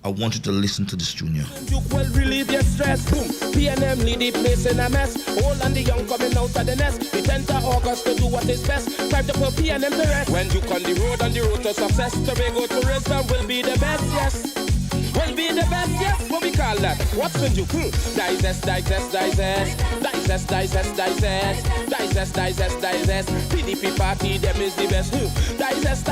I want you to listen to this, Junior.
You will relieve your stress. Boom. PNM lead the place in a mess. All and the young coming out of the nest. The 10th of August to do what is best. Time to put PNM to rest. When you on the road to success, Tobago tourism will be the best, yes. Will be the best, yes. What we call that? What's in you? Digest. PDP party, them is the best. Digest.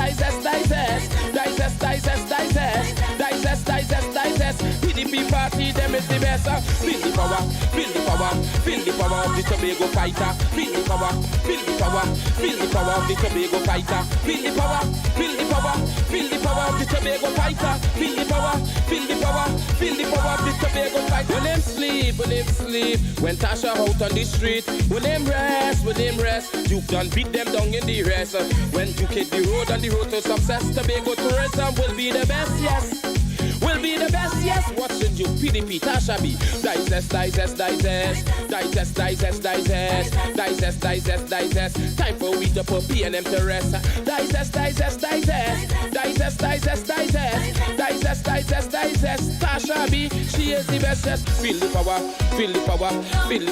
PDP party, them is the best. Feel the power of the Tobago fighter. Feel the power of the Tobago fighter. Feel the power of the Tobago fighter. Feel the power of the Tobago fighter. When them sleep, when Tasha out on the street, when them rest, you done beat them down in the rest. When you hit the road on the road to success, Tobago tourism will be the best, yes. Will be the best, yes. Watching you, PDP, Tasha B. Digest. Time for we to put PNM to rest. Digest. Tasha B, she is the best, yes. Feel the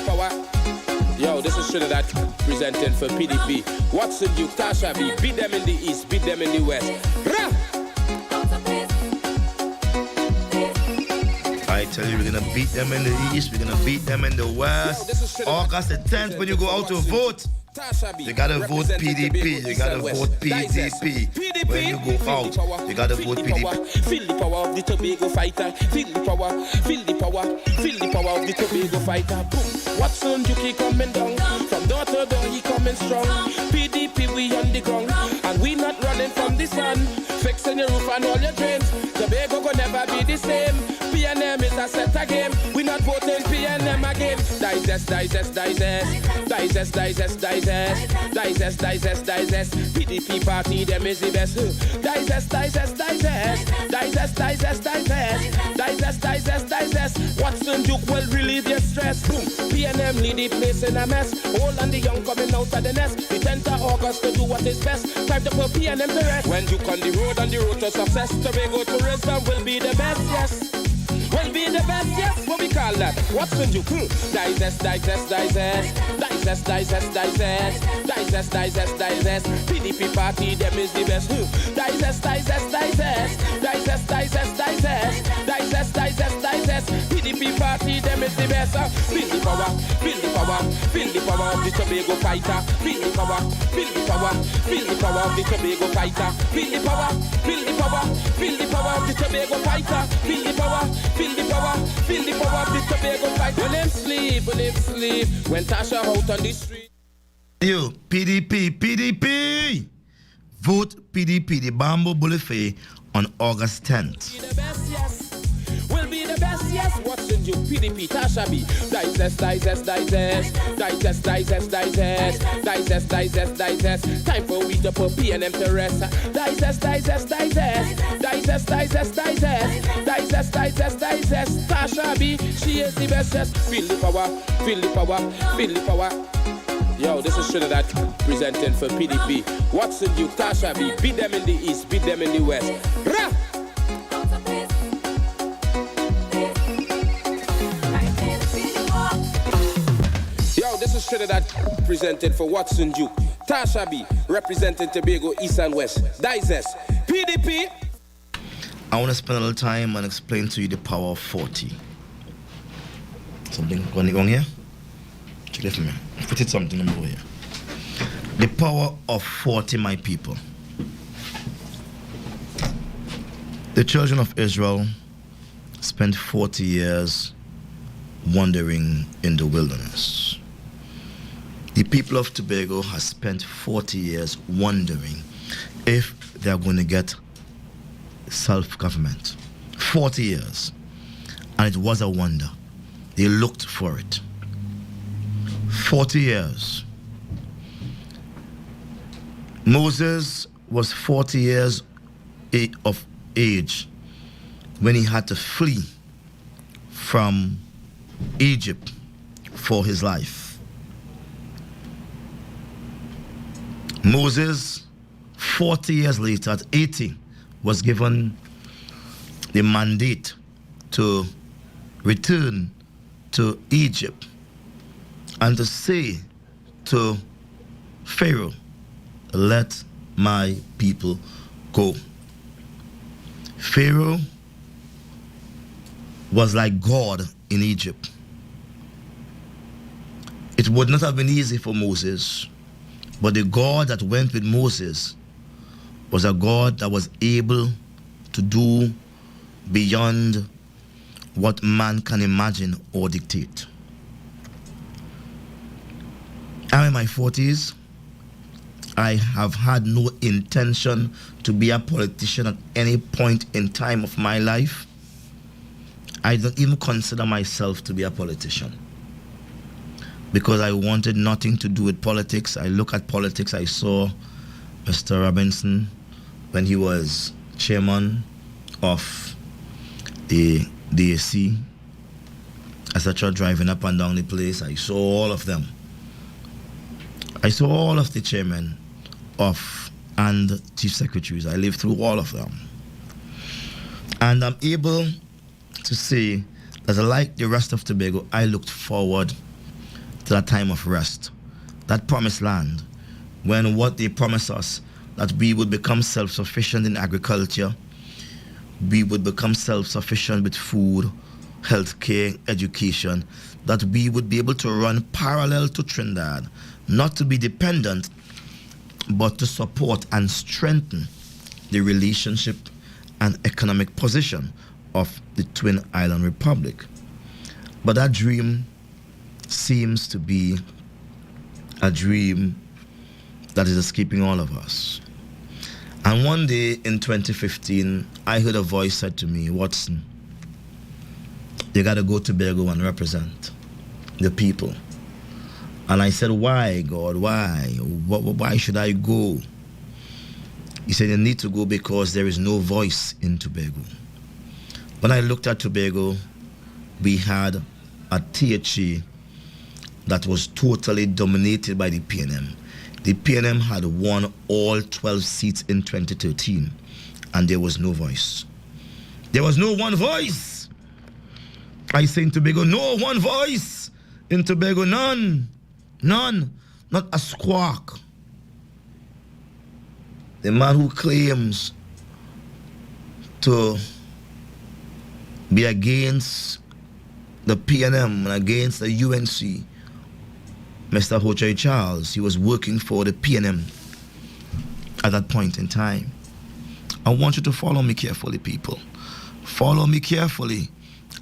power. Yo, this is Trinidad presenting for PDP. Watson Duke, Tasha B. Beat them in the east, beat them in the west. Rah!
I tell you, we're going to beat them in the east, we're going to beat them in the west. August the 10th, when you go out to vote, you got to vote PDP, you got to vote PDP. When you go out, you got to vote PDP.
Feel the power of the Tobago fighter. Feel the power of the Tobago fighter. Boom. Watson Juki coming down. From door to door, he coming strong. PDP, we on the ground. And we not running from the sun. Fixing your roof and all your drains. Tobago will never be the same. PNM is a set again. We not voting PNM again. Digest. PDP party, them is the best. Digest. Watson Duke will relieve your stress. Boom. PNM lead the place in a mess. All and the young coming out of the nest. The 10th of August to do what is best. Time to put PNM to rest. When you on the road to success, Tobago tourism will be the best, yes. Will be the best, yes. What we call that? What's in you? Digest. PDP party, them is the best. Digest. PDP party, them is the best. Feel the power of the Tobago fighter. Feel the power of the Tobago fighter. Feel the power of the Tobago fighter. Feel the power of the Tobago fighter. When them sleep, when Tasha out on the street.
Yo, PDP. Vote PDP, the Bamboo Bullefay on August 10th.
Will be the best, yes. Watching you, PDP, Tasha B. Digest. Time for we to put PNM to rest. Digest. Tasha B, she is the best, yes. Feel the power. Yo, this is Trinidad presenting for PDP. Watson Duke, Tasha B. Beat them in the east, beat them in the west. Rah! this is Trinidad presented for Watson Duke. Tasha B representing Tobago East and West. Digest. PDP.
I want to spend a little time and explain to you the power of 40. Something going on here? Check it for me. Put it something over here. The power of 40, my people. The children of Israel spent 40 years wandering in the wilderness. The people of Tobago has spent 40 years wondering if they are going to get self-government. 40 years. And it was a wonder. They looked for it. 40 years. Moses was 40 years of age when he had to flee from Egypt for his life. Moses, 40 years later, at 80, was given the mandate to return to Egypt and to say to Pharaoh, let my people go. Pharaoh was like God in Egypt. It would not have been easy for Moses, but the God that went with Moses was a God that was able to do beyond what man can imagine or dictate. I'm in my 40s. I have had no intention to be a politician at any point in time of my life. I don't even consider myself to be a politician because I wanted nothing to do with politics. I look at politics, I saw Mr. Robinson when he was chairman of the DAC, etc., driving up and down the place. I saw all of them. I saw all of the chairmen and chief secretaries. I lived through all of them. And I'm able to say that like the rest of Tobago, I looked forward to that time of rest, that promised land, when what they promised us, that we would become self-sufficient in agriculture, we would become self-sufficient with food, healthcare, education, that we would be able to run parallel to Trinidad, not to be dependent, but to support and strengthen the relationship and economic position of the Twin Island Republic. But that dream seems to be a dream that is escaping all of us. And one day in 2015, I heard a voice said to me, Watson, you got to go to Tobago and represent the people. And I said, why, God, why? Why should I go? He said, you need to go because there is no voice in Tobago. When I looked at Tobago, we had a THC that was totally dominated by the PNM. The PNM had won all 12 seats in 2013, and there was no voice. There was no one voice. I say in Tobago, no one voice. In Tobago, none. None. Not a squawk. The man who claims to be against the PNM and against the UNC, Mr. Ho-Choi Charles, he was working for the PNM at that point in time. I want you to follow me carefully, people. Follow me carefully.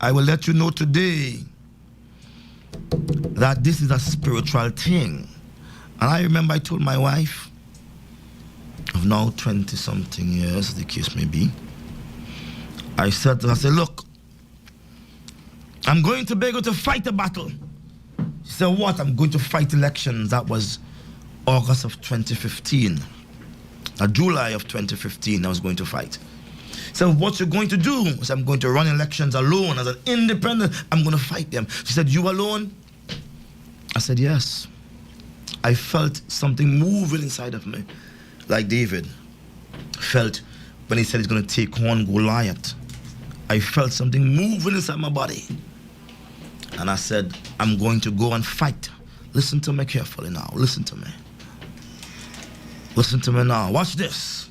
I will let you know today that this is a spiritual thing. And I remember I told my wife of now 20-something years, the case may be, I said to her, look, I'm going to Tobago to fight a battle. She said, what? I'm going to fight elections. That was August of 2015. July of 2015, I was going to fight. She said, what you going to do? I said, I'm going to run elections alone as an independent. I'm going to fight them. She said, you alone? I said, yes. I felt something moving inside of me, like David felt when he said he's going to take on Goliath. I felt something moving inside my body. And I said, I'm going to go and fight Listen to me carefully now. Listen to me. Listen to me now. Watch this.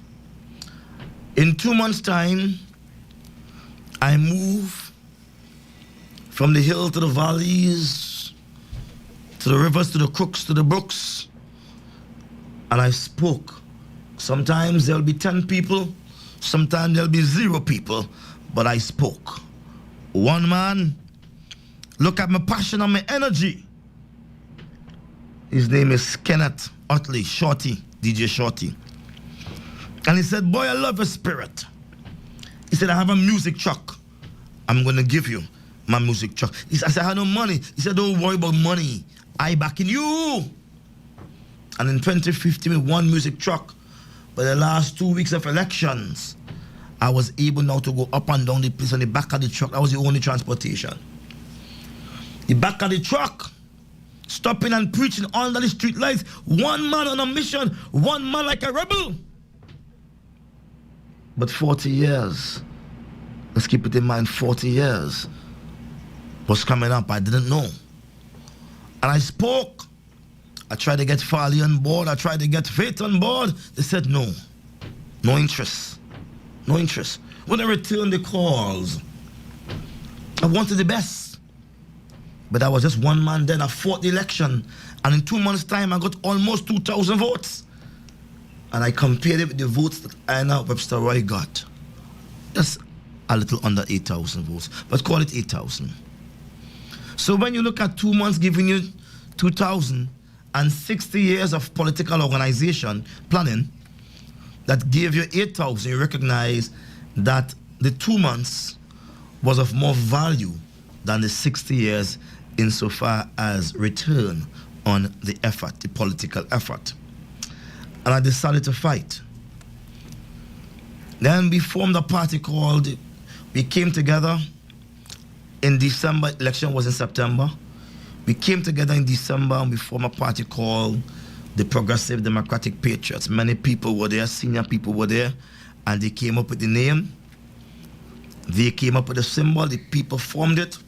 In 2 months' time, I move from the hill to the valleys, to the rivers, to the crooks, to the brooks, and I spoke. Sometimes there'll be 10 people, sometimes there'll be 0 people, but I spoke. One man, look at my passion and my energy. His name is Kenneth Utley, Shorty, DJ Shorty. And he said, boy, I love your spirit. He said, I have a music truck. I'm going to give you my music truck. I said, I have no money. He said, don't worry about money. I back in you. And in 2015, with one music truck, for the last 2 weeks of elections, I was able now to go up and down the place on the back of the truck. That was the only transportation. The back of the truck, stopping and preaching under the street lights. One man on a mission, one man like a rebel. But 40 years, let's keep it in mind, 40 years was coming up. I didn't know. And I spoke. I tried to get Farley on board. I tried to get Faith on board. They said no. No interest. No interest. When I returned the calls, I wanted the best. But I was just one man then. I fought the election. And in 2 months' time, I got almost 2,000 votes. And I compared it with the votes that Anna Webster Roy got. Just a little under 8,000 votes. But call it 8,000. So when you look at 2 months giving you 2,000 and 60 years of political organization planning that gave you 8,000, you recognize that the 2 months was of more value than the 60 years insofar as return on the effort, the political effort. And I decided to fight. Then we formed a party called, we came together in December, election was in September. We came together in December and we formed a party called the Progressive Democratic Patriots. Many people were there, senior people were there, and they came up with the name. They came up with a symbol, the people formed it.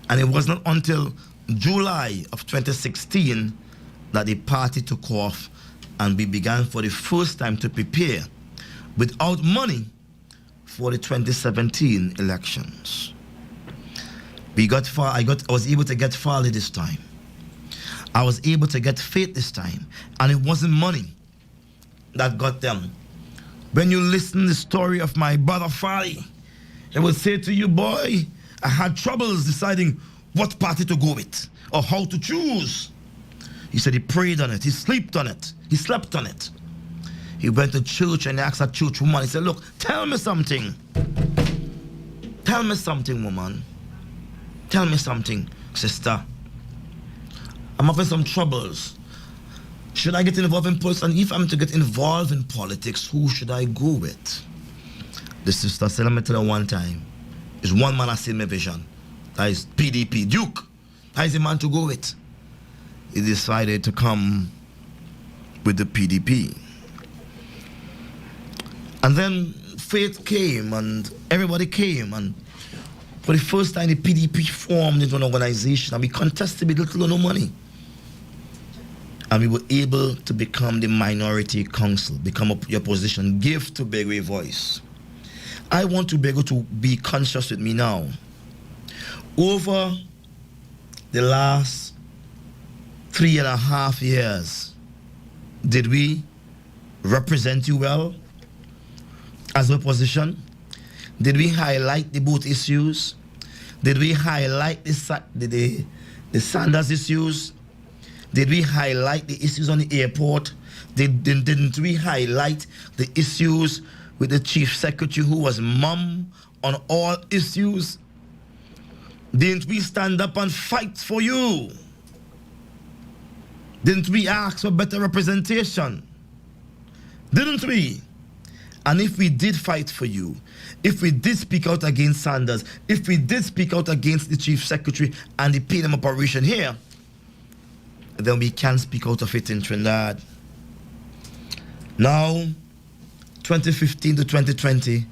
And it was not until July of 2016 that the party took off and we began for the first time to prepare without money for the 2017 elections. I was able to get Farley this time. I was able to get Faith this time. And it wasn't money that got them. When you listen to the story of my brother Farley, he would say to you, boy, I had troubles deciding what party to go with or how to choose. He said he prayed on it, he slept on it, he slept on it. He went to church and asked a church woman, he said, look, tell me something. Tell me something, woman. Tell me something, sister. I'm having some troubles. Should I get involved in politics? And if I'm to get involved in politics, who should I go with? The sister said, let me tell her one time. There's one man I see in my vision. That is PDP, Duke. That is the man to go with. He decided to come with the PDP. And then Faith came and everybody came, and for the first time the PDP formed into an organization and we contested with little or no money. And we were able to become the minority council, become your position, give Tobago a voice. I want Tobago to be conscious with me now. Over the last 3.5 years, did we represent you well as opposition? Did we highlight the boat issues? Did we highlight the Sanders issues? Did we highlight the issues on the airport? Didn't we highlight the issues with the chief secretary who was mum on all issues? Didn't we stand up and fight for you? Didn't we ask for better representation? Didn't we? And if we did fight for you, if we did speak out against Sanders, if we did speak out against the chief secretary and the PNM operation here, then we can speak out of it in Trinidad. Now, 2015 to 2020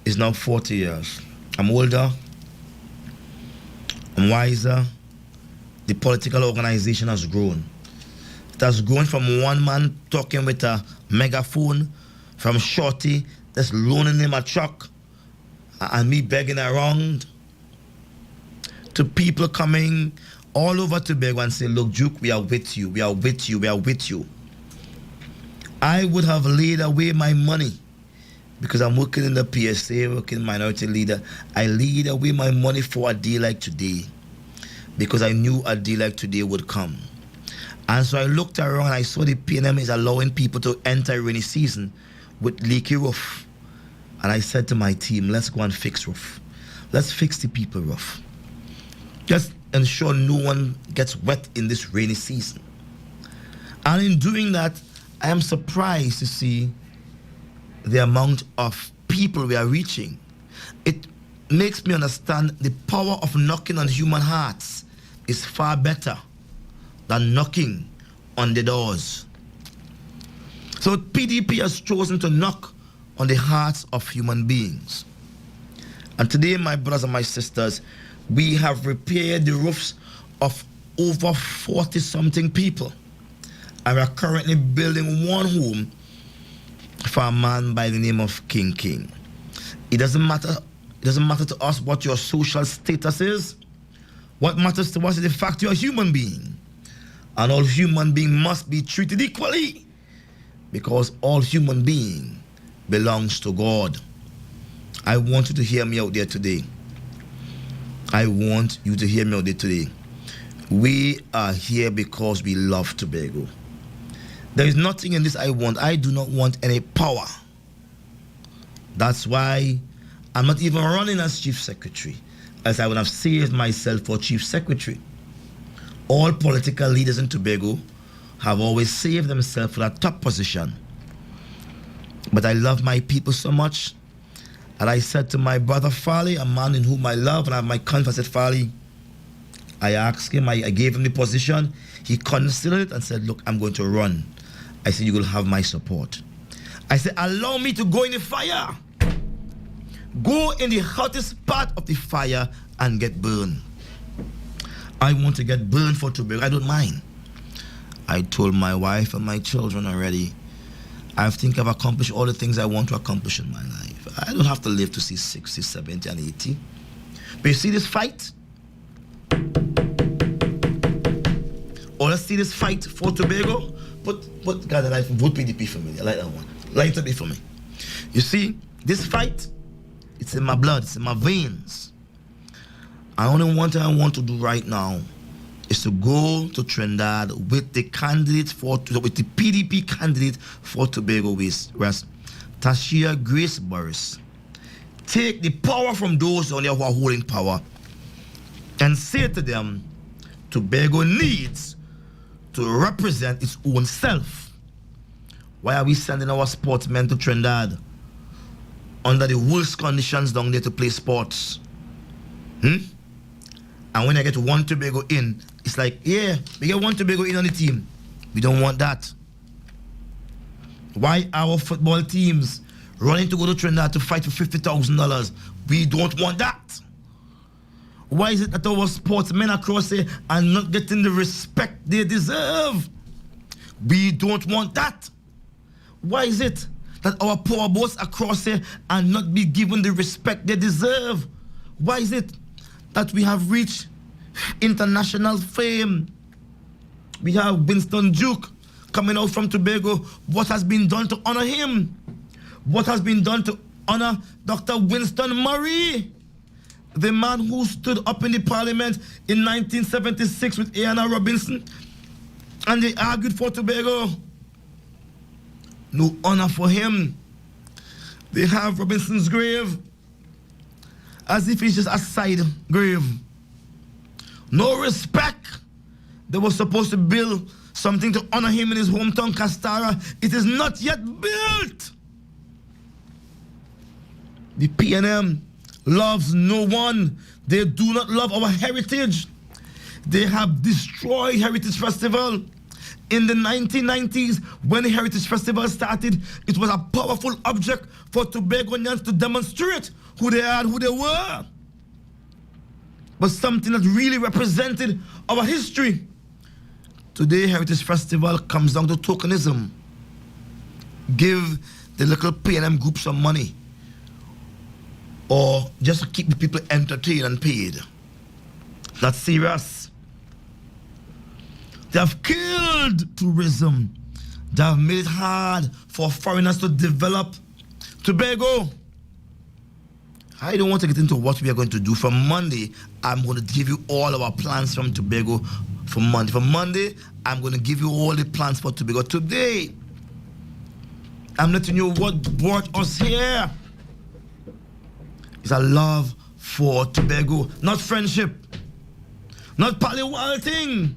is now 40 years. I'm older, I'm wiser, the political organization has grown. It has grown from one man talking with a megaphone, from Shorty that's loaning him a truck, and me begging around, to people coming all over Tobago and saying, look, Duke, we are with you, we are with you, we are with you. I would have laid away my money because I'm working in the PSA, working minority leader. I laid away my money for a day like today because I knew a day like today would come. And so I looked around and I saw the PNM is allowing people to enter rainy season with leaky roof. And I said to my team, let's go and fix roof. Let's fix the people roof. Just ensure no one gets wet in this rainy season. And in doing that, I am surprised to see the amount of people we are reaching. It makes me understand the power of knocking on human hearts is far better than knocking on the doors. So PDP has chosen to knock on the hearts of human beings. And today, my brothers and my sisters, we have repaired the roofs of over 40-something people. And we are currently building one home for a man by the name of King. It doesn't matter to us what your social status is. What matters to us is the fact you're a human being. And all human beings must be treated equally because all human being belongs to God. I want you to hear me out there today. I want you to hear me out there today. We are here because we love Tobago. There is nothing in this I want. I do not want any power. That's why I'm not even running as Chief Secretary, as I would have saved myself for Chief Secretary. All political leaders in Tobago have always saved themselves for that top position. But I love my people so much, and I said to my brother Farley, a man in whom I love and I have my confidence, I said, Farley, I asked him, I gave him the position. He considered it and said, look, I'm going to run. I said, you will have my support. I said, allow me to go in the fire. Go in the hottest part of the fire and get burned. I want to get burned for Tobago. I don't mind. I told my wife and my children already, I think I've accomplished all the things I want to accomplish in my life. I don't have to live to see 60, 70, and 80. But you see this fight? Or let's see this fight for Tobago. Put God alive, vote PDP for me. I like that one. Light up it for me. You see, this fight, it's in my blood, it's in my veins. I only one thing I want to do right now is to go to Trinidad with the PDP candidate for Tobago West, Tashia Grace Burris. Take the power from those on there who are holding power and say to them, Tobago needs to represent its own self. Why are we sending our sportsmen to Trinidad under the worst conditions down there to play sports? And when I get one Tobago in, it's like, yeah, we get one Tobago in on the team. We don't want that. Why our football teams running to go to Trinidad to fight for $50,000? We don't want that. Why is it that our sportsmen across here are not getting the respect they deserve? We don't want that. Why is it that our power boats across here are not being given the respect they deserve? Why is it that we have reached international fame? We have Winston Duke coming out from Tobago. What has been done to honor him? What has been done to honor Dr. Winston Murray? The man who stood up in the parliament in 1976 with Anna Robinson and they argued for Tobago. No honor for him. They have Robinson's grave as if it's just a side grave. No respect. They were supposed to build something to honor him in his hometown, Castara. It is not yet built. The PNM loves no one. They do not love our heritage. They have destroyed Heritage Festival. In the 1990s, when the Heritage Festival started, it was a powerful object for Tobagonians to demonstrate who they are and who they were. but something that really represented our history. Today, Heritage Festival comes down to tokenism. Give the local P&M group some money, or just to keep the people entertained and paid. That's serious. They have killed tourism. They have made it hard for foreigners to develop Tobago. I don't want to get into what we are going to do. From Monday, I'm going to give you all our plans from Tobago for Monday. For Monday, I'm going to give you all the plans for Tobago. Today, I'm letting you what brought us here. It's a love for Tobago, not friendship, not pally-walting.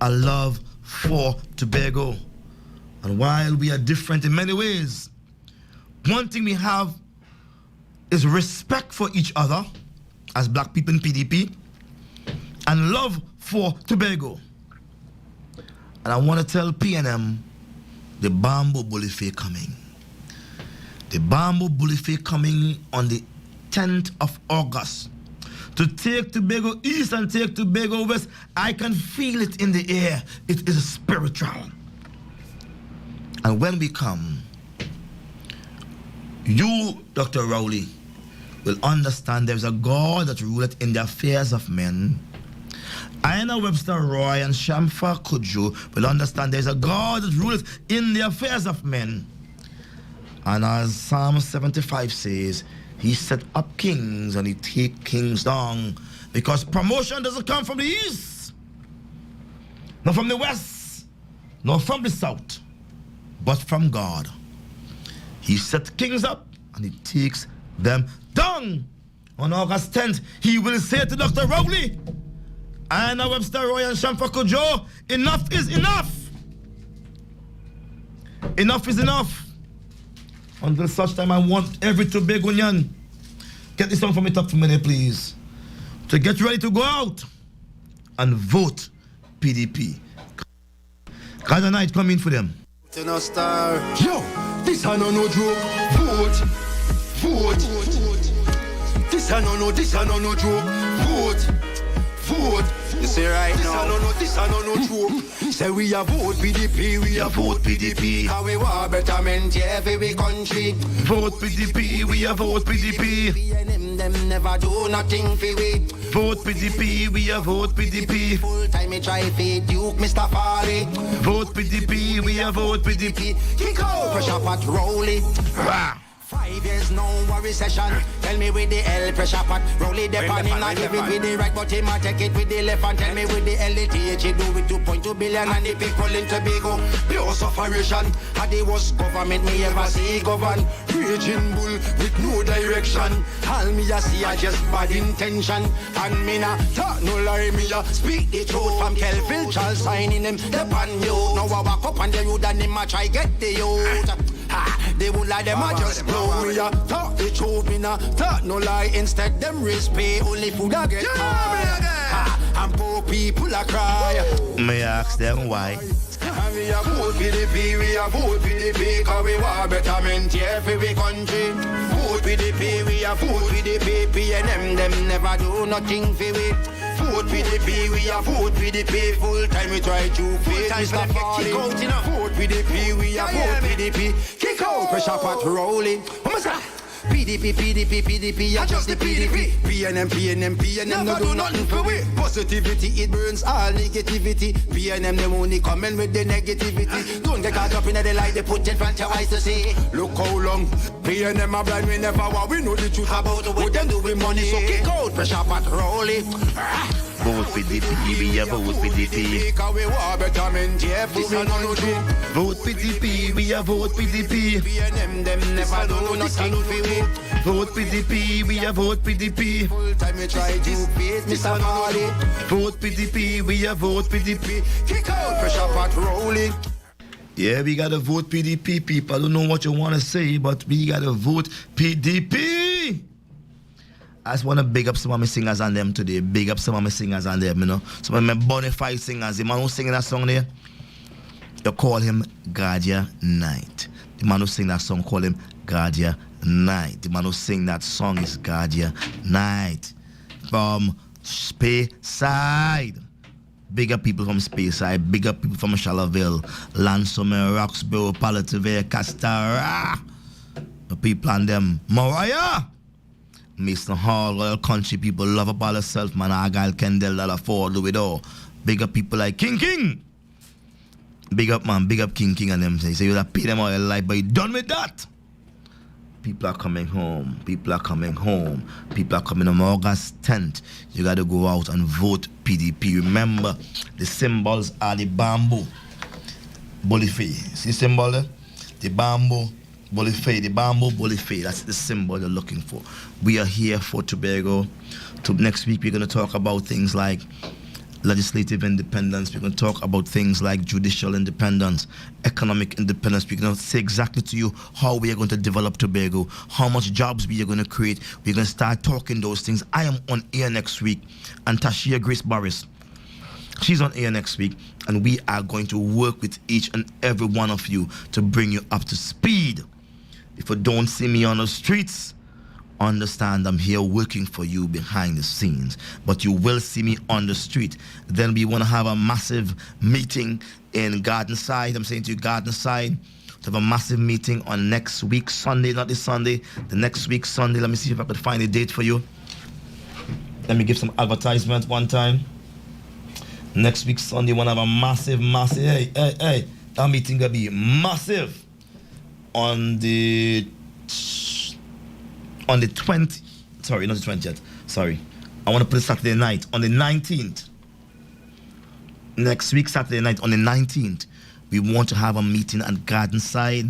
A love for Tobago. And while we are different in many ways, one thing we have is respect for each other as black people in PDP and love for Tobago. And I want to tell PNM, the Bamboo Bully Fair coming. The Bamboo Bully Fair coming on the 10th of August. To take Tobago East and take Tobago West, I can feel it in the air. It is spiritual. And when we come, you, Dr. Rowley, will understand there's a God that ruleth in the affairs of men. Aina Webster Roy and Shamfa Kudju will understand there's a God that ruleth in the affairs of men. And as Psalm 75 says, he set up kings and he take kings down, because promotion doesn't come from the east, not from the west, nor from the south, but from God. He set kings up and he takes them down. On August 10th, he will say to Dr. Rowley, Anna Webster Roy and Shamfa Kojo, enough is enough. Enough is enough. Until such time, I want every Tobagonian, get this song from me top for a minute, please, to get ready to go out and vote PDP. Cause the night coming for them.
No star. Yo, this I no joke. Vote. This I no joke. Vote. You see right now. This I no joke. Say we a vote PDP, we a vote PDP. How we want betterment, yeah, for we country.
Vote PDP, we a vote PDP.
PNM them never do nothing for we.
Vote PDP, we a vote PDP.
Full time me try feed Duke, Mr. Farley.
Vote PDP, we a vote PDP.
Kick out, pressure pot rolling. 5 years no worry session. Tell me with the L pressure pot. Roll it up and him not give it with the right, but him a take it with the left. And tell me with the LTH he do it 2.2 billion and the people in Tobago. Pure sufferation. Had the worst government me ever see govern. Raging bull with no direction. All me a see a just bad intention. And me na talk no lie, me a speak the truth from Kelvin Charles signing him upon you. Now I walk up on the road and him a try get the youth. They would like them a just blow me a talk the truth, me na talk no lie. Instead them raise pay, only food I get and poor people a cry.
May I ask them why?
And we a vote PDP, we a vote PDP, cause we want betterment here for we country. Vote PDP, we a vote PDP, PNM them never do nothing for we. Vote PDP, we a vote PDP, full time we try to pay Mr. Farley. Vote PDP, we a vote PDP, kick out, pressure pot rolling. PDP, I just the PDP. PNM, no do nothing for we. Positivity, it burns all negativity. PNM, them only coming with the negativity. Don't get caught up in the light, they put in front your eyes to see. Look how long PNM a blind, we never want. We know the truth about what them do with money. So kick out, pressure pot rolling.
Vote PDP, we a vote PDP. Vote PDP, we a vote PDP.
PNM, them never do nothing for we.
Vote PDP, we a vote PDP.
Full time we try to beat Mr. Farley.
Vote PDP, we a vote PDP.
Kick out, pressure pot rolling.
Yeah, we gotta vote PDP, people. I don't know what you wanna say, but we gotta vote PDP. I just wanna big up some of my singers on them today. Big up some of my singers on them, you know. Some of my bonafide singers. The man who singing that song there, you call him Guardia Knight. The man who sing that song, call him Guardia Knight. The man who sing that song is Guardia Knight. from Speyside. Bigger people from Speyside, bigger people from Charlottesville, Lansome, Roxborough, Palativere, Castara. The people and them, Mariah, Mason Hall, Royal Country people, love up all yourself, man, Argyle, Kendall, Lala Ford, Louis. Bigger people like King. Big up, man, big up King and them. Say you have to pay them all your life, but you done with that. People are coming home. People are coming home. People are coming on August 10th. You got to go out and vote PDP. Remember, the symbols are the bamboo, Bolife. See the symbol there? The bamboo, Bolife. The bamboo, Bolife. That's the symbol you're looking for. We are here for Tobago. Next week, we're going to talk about things like legislative independence. We're going to talk about things like judicial independence, economic independence. We're going to say exactly to you how we are going to develop Tobago, how much jobs we are going to create. We're going to start talking those things. I am on air next week, and Tashia Grace Barris, she's on air next week, and we are going to work with each and every one of you to bring you up to speed. If you don't see me on the streets, understand I'm here working for you behind the scenes, but you will see me on the street. Then we want to have a massive meeting in Gardenside. I'm saying to you, Gardenside, to have a massive meeting on next week Sunday, not this Sunday, the next week Sunday. Let me see if I could find a date for you. Let me give some advertisement one time. Next week Sunday, we want to have a massive, hey, that meeting gonna be massive on the 20th, sorry, not the 20th, sorry. I want to put it Saturday night, on the 19th. Next week, Saturday night, on the 19th, we want to have a meeting at Gardenside.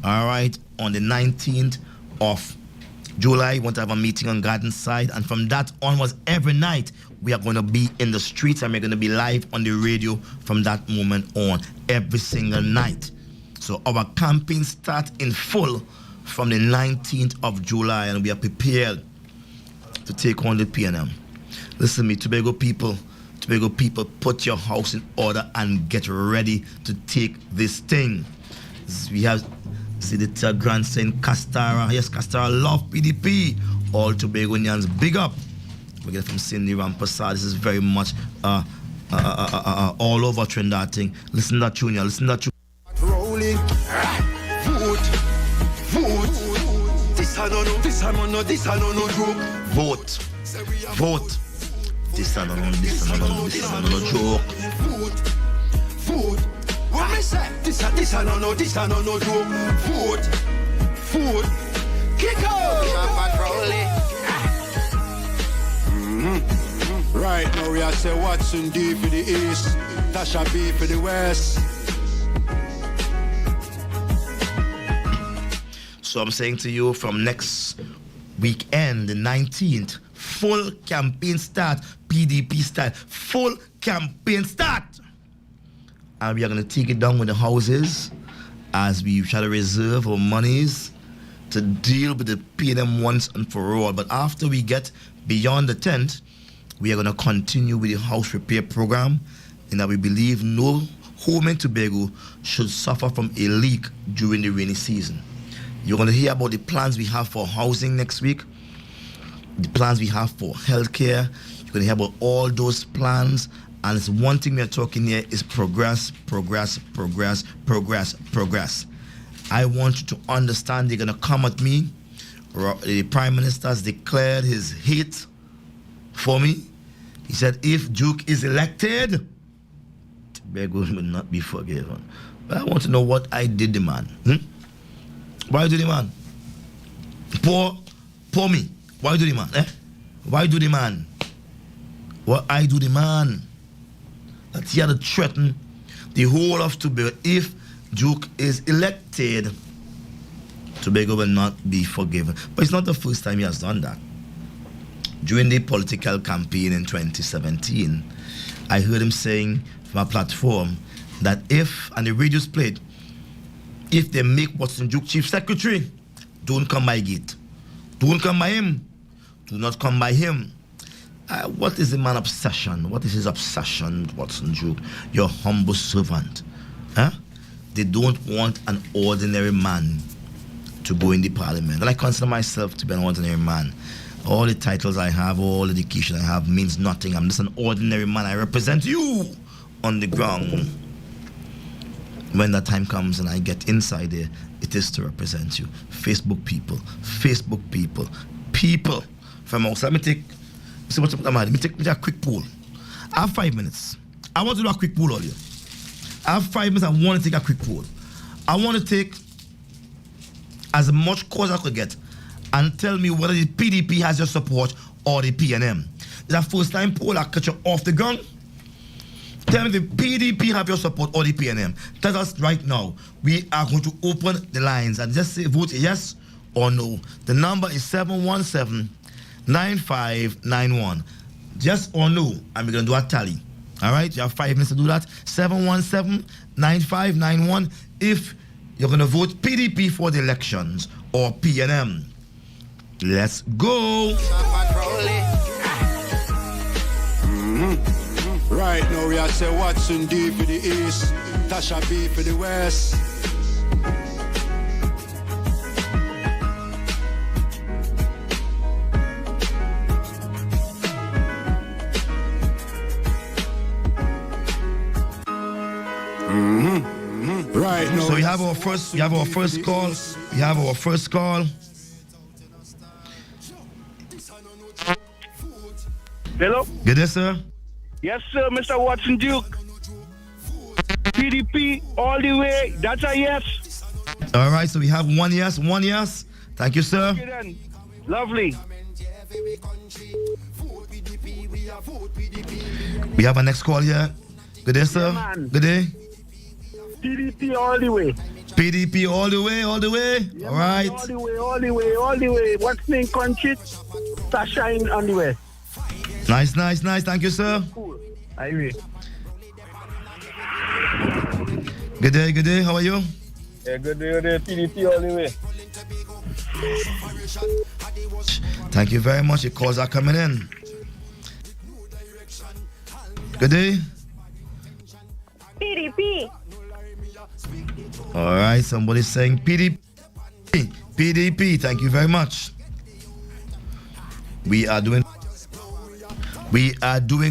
All right, on the 19th of July, we want to have a meeting on Gardenside. And from that onwards, every night, we are going to be in the streets and we're going to be live on the radio from that moment on, every single night. So our campaign starts in full from the 19th of July, and we are prepared to take on the PNM. Listen to me, Tobago people, put your house in order and get ready to take this thing. We have, see the grandson, Castara. Yes, Castara love PDP. All Tobagonians, big up. We get from Cindy Rampasa. This is very much all over Trinidad thing. Listen to that tune, listen to that tune.
Rolling, vote. This I don't know, this I don't know, this I don't know, joke.
Vote. This I don't know, this I don't know, this I don't know, joke. Vote.
What me say? This I don't know, this I don't know, joke. Vote. Kick out. Right now we are say Watson D for the east, Tasha B for the west.
So I'm saying to you, from next weekend, the 19th, full campaign start, PDP start, full campaign start. And we are going to take it down with the houses as we try to reserve our monies to deal with the PNM once and for all. But after we get beyond the 10th, we are going to continue with the house repair program, in that we believe no home in Tobago should suffer from a leak during the rainy season. You're going to hear about the plans we have for housing next week, the plans we have for healthcare. You're going to hear about all those plans. And it's one thing we're talking here is progress. I want you to understand, they're going to come at me. The Prime Minister has declared his hate for me. He said, if Duke is elected, Tobago will not be forgiven. But I want to know what I did the man. Why do the man? Poor me. Why do the man? Why do the man? What I do the man? That he had to threaten the whole of Tobago. If Duke is elected, Tobago will not be forgiven. But it's not the first time he has done that. During the political campaign in 2017, I heard him saying from a platform that if, and the radio's played, if they make Watson Duke Chief Secretary, don't come by gate. Don't come by him. Do not come by him. What is the man's obsession? What is his obsession, Watson Duke? Your humble servant. They don't want an ordinary man to go in the parliament. And I consider myself to be an ordinary man. All the titles I have, all education I have means nothing. I'm just an ordinary man. I represent you on the ground. When that time comes and I get inside there, it is to represent you. Facebook people from outside. Let me take a quick poll. I have 5 minutes. I want to do a quick poll earlier. I have 5 minutes. I want to take a quick poll. I want to take as much calls I could get and tell me whether the PDP has your support or the PNM. It's a first time poll. I cut you off the ground. Tell me the PDP have your support or the PNM. Tell us right now. We are going to open the lines and just say vote yes or no. The number is 717-9591. Yes or no, and we're going to do a tally. All right, you have 5 minutes to do that. 717-9591 if you're going to vote PDP for the elections or PNM. Let's go.
Right now we are say Watson D for the east, Tasha B for the west. Right now.
So we have our first call. We have our first call.
Hello?
Good day, sir.
Yes, sir, Mr. Watson Duke. PDP all the way. That's a yes.
All right, so we have one yes. Thank you, sir.
Okay then. Lovely.
We have a next call here. Good day, sir.
Yeah,
good day.
PDP all the way.
PDP all the way.
Yeah,
all right.
Man, all the way. What's name country? Tasha in on the way.
Nice. Thank you, sir.
Cool. I will.
Good day. How are you?
Yeah, good day. PDP all the way.
Thank you very much. Your calls are coming in. Good day.
PDP.
All right, somebody's saying PDP. PDP, thank you very much. We are doing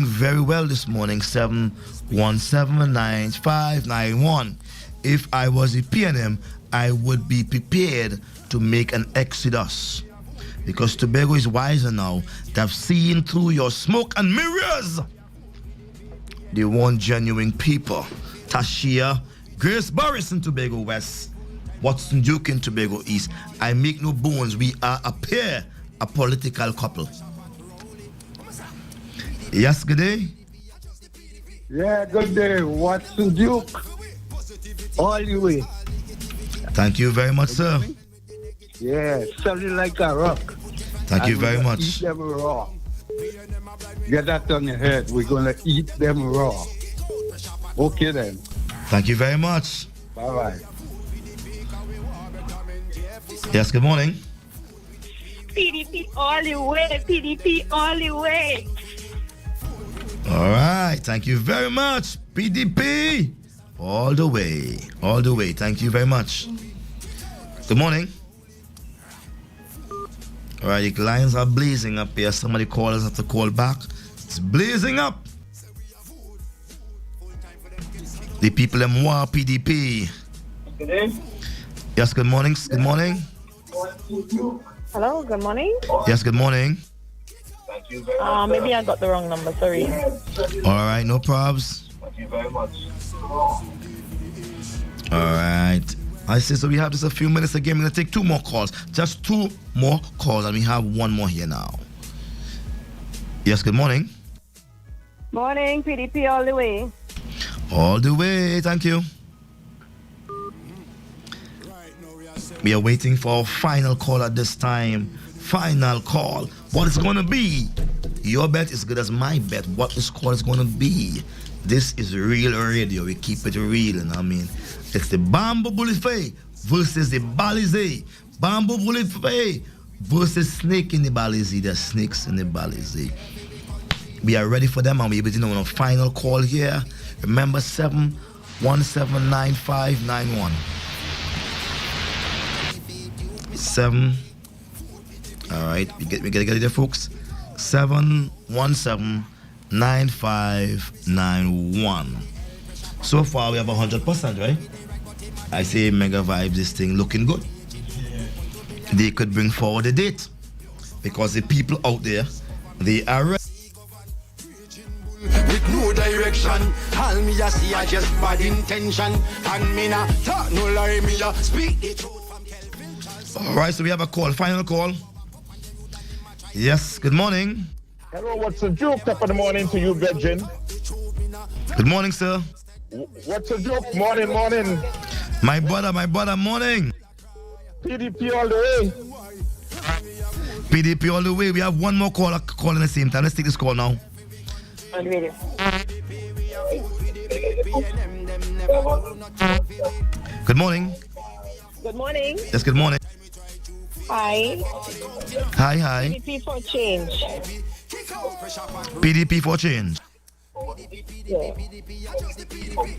very well this morning. 717-9591. If I was a PNM, I would be prepared to make an exodus. Because Tobago is wiser now. They've seen through your smoke and mirrors. They want genuine people. Tashia, Grace Boris in Tobago West, Watson Duke in Tobago East. I make no bones, we are a pair, a political couple. Yes, good day.
Yeah, good day. Watson Duke. All the way.
Thank you very much, sir.
Yeah, something like a rock.
Thank you very much.
Eat them raw. Get that on your head. We're going to eat them raw. Okay then.
Thank you very much.
Bye-bye.
Yes, good morning.
PDP all the way. PDP all the way.
All right, thank you very much. PDP, all the way. Thank you very much. Good morning. All right, the lines are blazing up here. Somebody call us, have to call back. It's blazing up. The people in Moi PDP. Yes, good morning.
Hello, good morning.
Yes, good morning.
Maybe I got the wrong number, sorry.
All right, no probs.
Thank you very much.
All right. I see, so we have just a few minutes again. We're going to take two more calls. Just two more calls, and we have one more here now. Yes, good morning.
Morning, PDP all the way.
All the way, thank you. We are waiting for a final call at this time. Final call. What is going to be? Your bet is good as my bet. What this call is going to be? This is real radio. We keep it real, and I mean, it's the Bamboo Bullifay versus the Balize. Bamboo Bullifay versus snake in the Balize. There's snakes in the Balize. We are ready for them, and we're waiting on a final call here. Remember, 717-9591. All right, we gotta get it there, folks. 717-9591. So far, we have 100%, right? I say Mega Vibes, this thing looking good. They could bring forward a date because the people out there, they are ready.
With no direction, all me a see I just bad intention. And me na talk no lie, me a speak the truth from Kelvin.
All right, so we have a call, final call. Yes, good morning.
Hello, what's the joke? Top of the morning to you, Virgin.
Good morning, sir.
What's the joke? Morning.
My brother, morning.
PDP all the way.
PDP all the way. We have one more caller calling at the same time. Let's take this call now. Good morning.
Good morning.
Yes, good morning.
Hi.
Hi.
PDP for change.
PDP for change.
Yeah.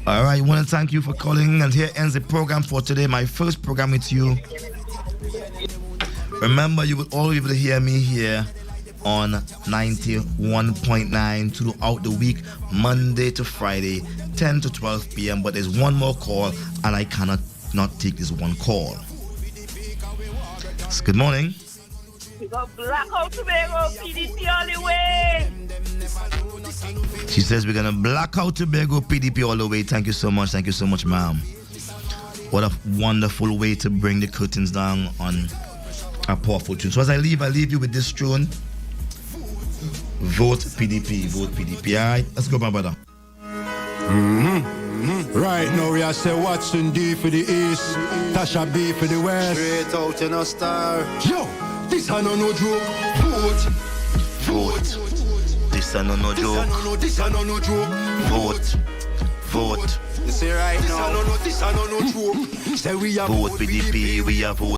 All right, I want to thank you for calling, and here ends the program for today. My first program with you. Remember, you will always be able to hear me here on 91.9 throughout the week, Monday to Friday, 10 to 12 p.m. But there's one more call, and I cannot not take this one call. So, good morning.
We got blackout Tobago, PDP all the way.
She says we're gonna black out Tobago, PDP all the way. Thank you so much, ma'am. What a wonderful way to bring the curtains down on a powerful tune. So as I leave you with this tune. Vote PDP. All right, let's go, my brother.
Right now we are say Watson D for the east, Tasha B for the west.
Straight out in a star.
Yo, this a no joke. Vote.
This a no joke.
This a no joke.
Vote.
You see right now.
This a no joke. Say we are
vote PDP. We are vote.